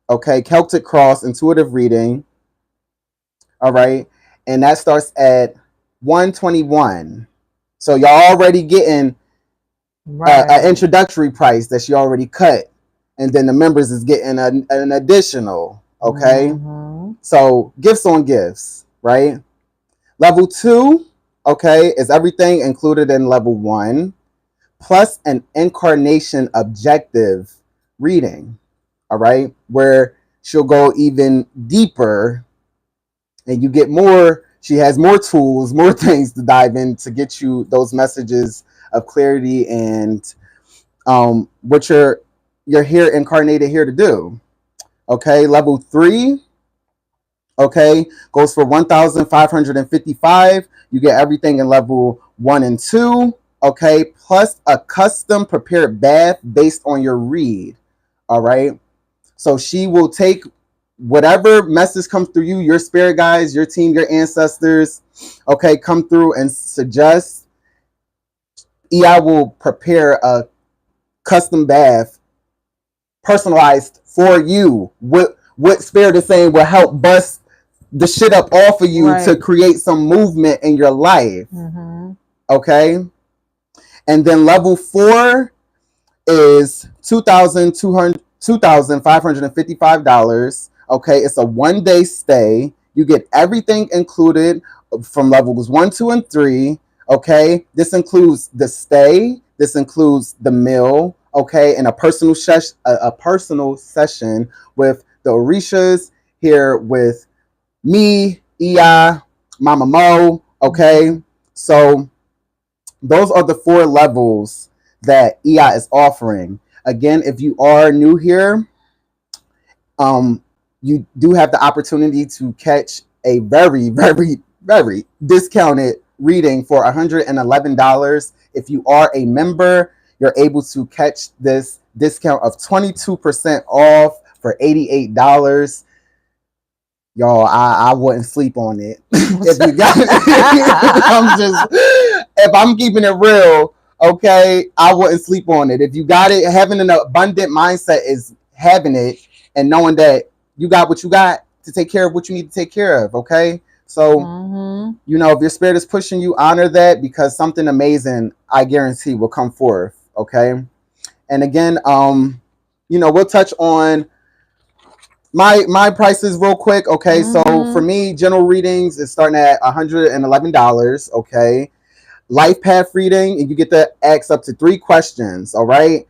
okay, Celtic Cross intuitive reading, all right, and that starts at 121. So y'all already getting an introductory price that she already cut, and then the members is getting an additional, okay. So gifts on gifts, right? Level 2, okay, is everything included in level 1, plus an incarnation objective reading, all right, where she'll go even deeper and you get more she has more tools, more things to dive in to get you those messages of clarity and what you're here incarnated here to do. Okay, level 3, okay, goes for 1,555. You get everything in level 1 and 2, okay, plus a custom prepared bath based on your read. All right. So she will take whatever message comes through you, your spirit guides, your team, your ancestors, okay, come through and suggest. EI will prepare a custom bath personalized for you. What spirit is saying will help bust the shit up off of you to create some movement in your life. Okay. And then level 4 is $2,555. Okay, it's a 1-day stay. You get everything included from levels 1, 2, and 3. Okay, this includes the stay. This includes the meal. Okay, and a personal session with the Orishas here with me, EI, Mama Mo. Okay, so those are the 4 levels that EI is offering. Again, if you are new here, you do have the opportunity to catch a very, very, very discounted reading for $111. If you are a member, you're able to catch this discount of 22% off for $88. Y'all, I wouldn't sleep on it. If you got if I'm keeping it real, okay, I wouldn't sleep on it. If you got it, having an abundant mindset is having it and knowing that you got what you got to take care of what you need to take care of, okay? So, you know, if your spirit is pushing you, honor that, because something amazing, I guarantee, will come forth, okay? And again, you know, we'll touch on my prices real quick, okay? So for me, general readings is starting at $111, okay? Life path reading, and you get to ask up to 3 questions, all right?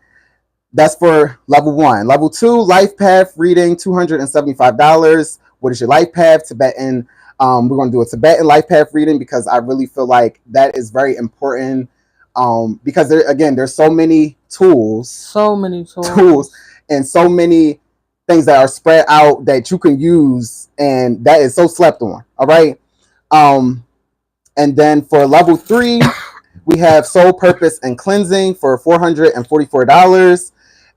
That's for level 1. Level 2, life path reading, $275. What is your life path? Tibetan. We're going to do a Tibetan life path reading because I really feel like that is very important. Because there's so many tools, and so many things that are spread out that you can use, and that is so slept on. All right. And then for level 3, we have soul purpose and cleansing for $444.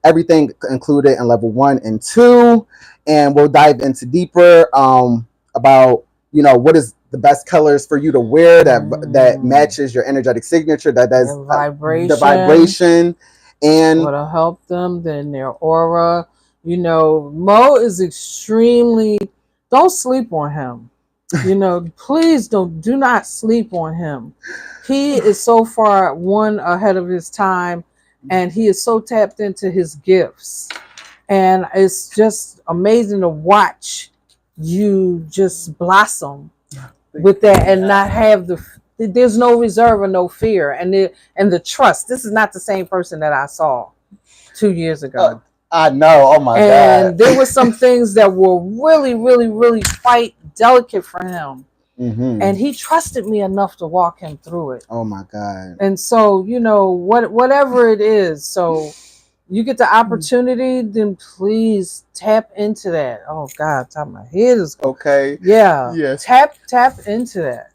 Everything included in level 1 and 2, and we'll dive into deeper about, you know, what is the best colors for you to wear that matches your energetic signature, that does the vibration, and what'll help them, then their aura. You know, Mo is extremely, don't sleep on him. You know, please do not sleep on him. He is so far one ahead of his time, and he is so tapped into his gifts. And it's just amazing to watch you just blossom with that and not have there's no reserve or no fear and the trust. This is not the same person that I saw 2 years ago. I know. Oh my God. And there were some things that were really, really, really quite delicate for him. And he trusted me enough to walk him through it. Oh my God. And so, you know, whatever it is, so you get the opportunity, then please tap into that. Oh God, top of my head is okay. Yeah. Yes. Tap into that.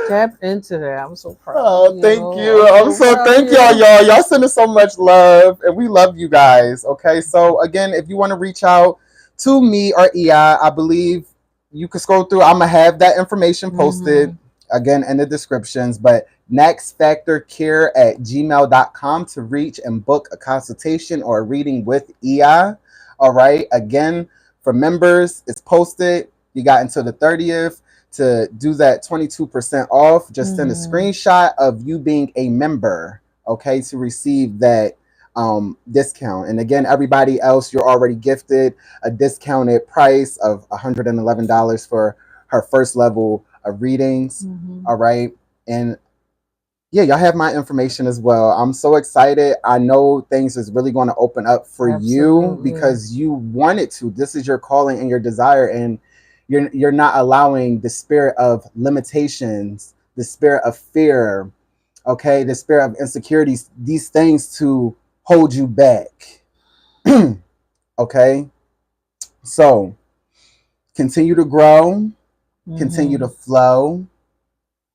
Tap into that. I'm so proud. Oh, thank you. I'm so thank y'all. Y'all sending so much love, and we love you guys. Okay, so again, if you want to reach out to me or EI, I believe you can scroll through. I'm gonna have that information posted again in the descriptions. But nextfactorcare@gmail.com to reach and book a consultation or a reading with EI. All right. Again, for members, it's posted. You got until the 30th to do that 22% off. Just send a screenshot of you being a member, okay, to receive that discount. And again, everybody else, you're already gifted a discounted price of $111 for her first level of readings. All right. And yeah, y'all have my information as well. I'm so excited. I know things is really going to open up for you because you wanted to. This is your calling and your desire. And You're not allowing the spirit of limitations, the spirit of fear, okay, the spirit of insecurities, these things to hold you back. Okay? So continue to grow, continue to flow.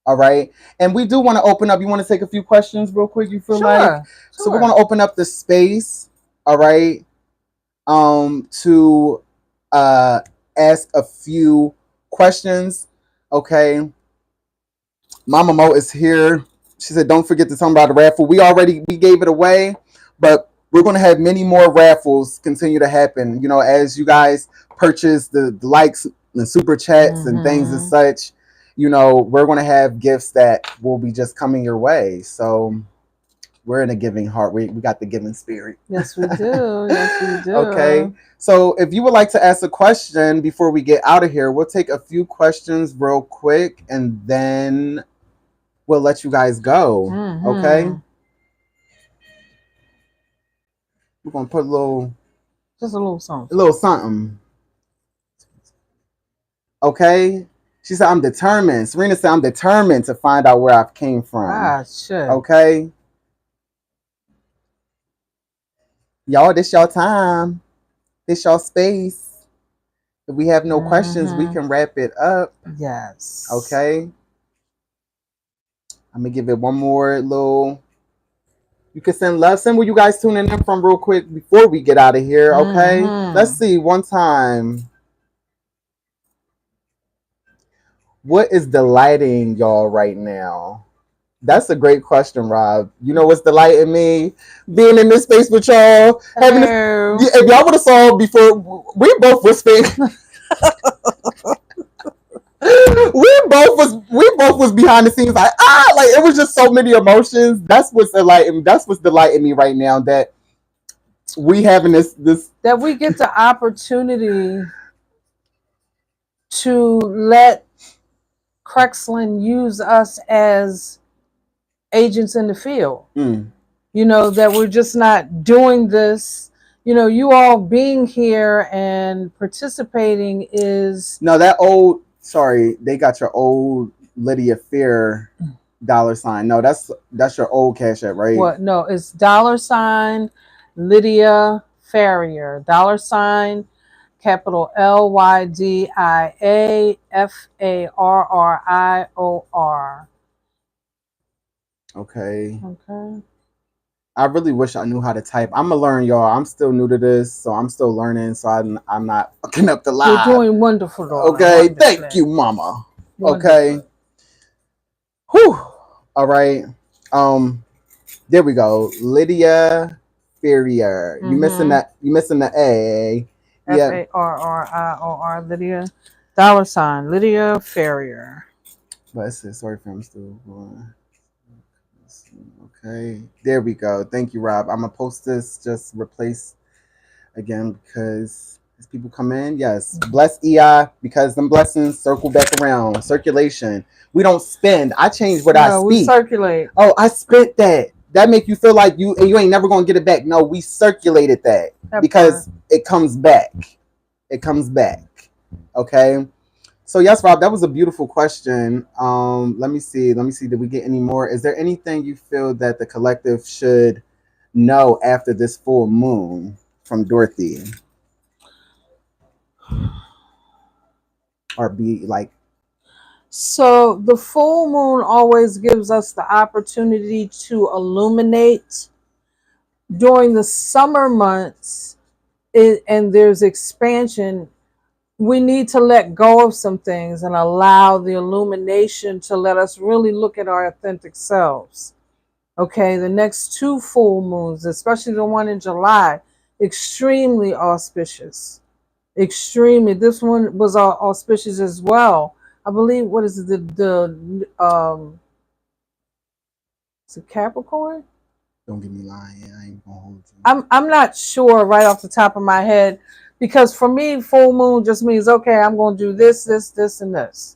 All right. And we do want to open up. You want to take a few questions real quick, you feel like? Sure. So we're going to open up the space, all right, to ask a few questions. Okay. Mama Mo is here. She said, don't forget to tell me about the raffle. We gave it away, but we're going to have many more raffles continue to happen. You know, as you guys purchase the likes and super chats and things as such, you know, we're going to have gifts that will be just coming your way. So we're in a giving heart. We got the giving spirit. Yes, we do. Yes, we do. Okay. So if you would like to ask a question before we get out of here, we'll take a few questions real quick and then we'll let you guys go. Okay. We're gonna put just a little something. A little something. Okay. She said, I'm determined. Serena said, I'm determined to find out where I came from. Ah, shit. Okay. Y'all, this y'all time. This y'all space. If we have no questions, we can wrap it up. Yes. Okay. I'm gonna give it one more little. You can send love. Send where you guys tuning in from real quick before we get out of here. Okay. Let's see. One time. What is delighting y'all right now? That's a great question, Rob. You know what's delighting me? Being in this space with y'all. If y'all would have saw before, we both were speaking. we both was behind the scenes like it was just so many emotions. That's what's delighting me right now, that we having this that we get the opportunity to let Crexlin use us as agents in the field. You know, that we're just not doing this. You know, you all being here and participating is they got your old Lydia Fear $. No, that's your old Cash App, right? What? No, it's $ Lydia Farrior. $ capital LYDIA FARRIOR. Okay. I really wish I knew how to type. I'm gonna learn, y'all. I'm still new to this, so I'm still learning. So I'm not fucking up the live. You're doing wonderful, though. Okay, thank you, Mama. Wonderful. Okay. Whew. All right. There we go. Lydia Farrior. You missing that? You missing the A? FARRIOR. Lydia. $ Lydia Farrior. But it says sorry for I'm still going. Okay, there we go. Thank you, Rob. I'm gonna post this, just replace again because as people come in, yes, bless EI because them blessings circle back around. Circulation. We don't spend. I change what I speak. We circulate. Oh, I spent that. That make you feel like you ain't never gonna get it back. No, we circulated that because it comes back. It comes back. Okay. So yes, Rob, that was a beautiful question. Let me see. Did we get any more? Is there anything you feel that the collective should know after this full moon from Dorothy? Or be like. So the full moon always gives us the opportunity to illuminate. During the summer months, and there's expansion, we need to let go of some things and allow the illumination to let us really look at our authentic selves. Okay, the next 2 full moons, especially the one in July, extremely auspicious. Extremely. This one was auspicious as well. I believe, what is it? Is it Capricorn? Don't get me lying. I ain't gonna hold you. I'm not sure right off the top of my head. Because for me, full moon just means, okay, I'm going to do this, this, this, and this.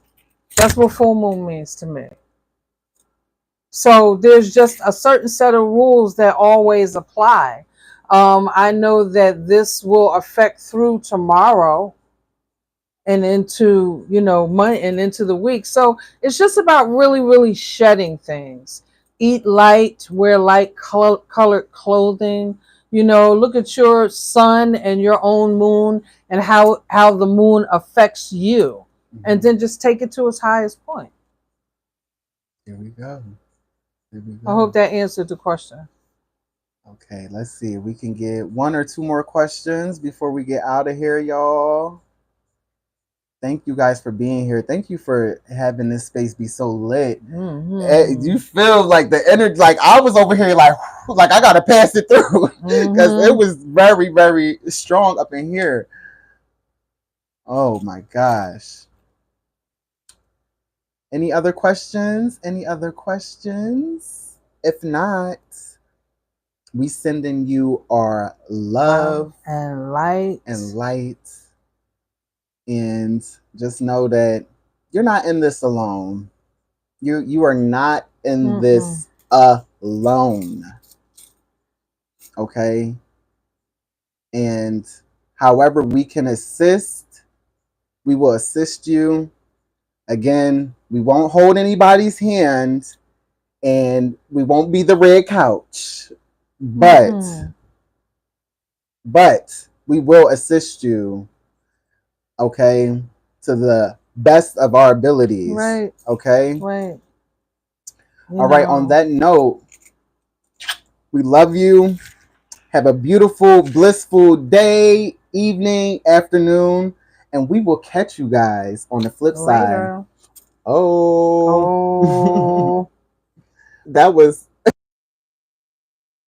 That's what full moon means to me. So there's just a certain set of rules that always apply. I know that this will affect through tomorrow and into, you know, month and into the week. So it's just about really, really shedding things. Eat light, wear light colored clothing. You know, look at your sun and your own moon and how the moon affects you, and then just take it to its highest point. Here we go. Here we I go. hope that answered the question. Okay, let's see. We can get one or two more questions before we get out of here, y'all. Thank you guys for being here. Thank you for having this space be so lit. Mm-hmm. You feel like the energy, like I was over here like I gotta pass it through because it was very, very strong up in here. Oh my gosh. Any other questions? Any other questions? If not, we sending you our love and light. and light. And just know that you're not in this alone. You are not in this alone. Okay? And however we can assist, we will assist you. Again, we won't hold anybody's hand and we won't be the red couch. But we will assist you, okay, to the best of our abilities. Right. Okay? Right. All right, on that note, we love you. Have a beautiful, blissful day, evening, afternoon, and we will catch you guys on the flip side. Oh. That was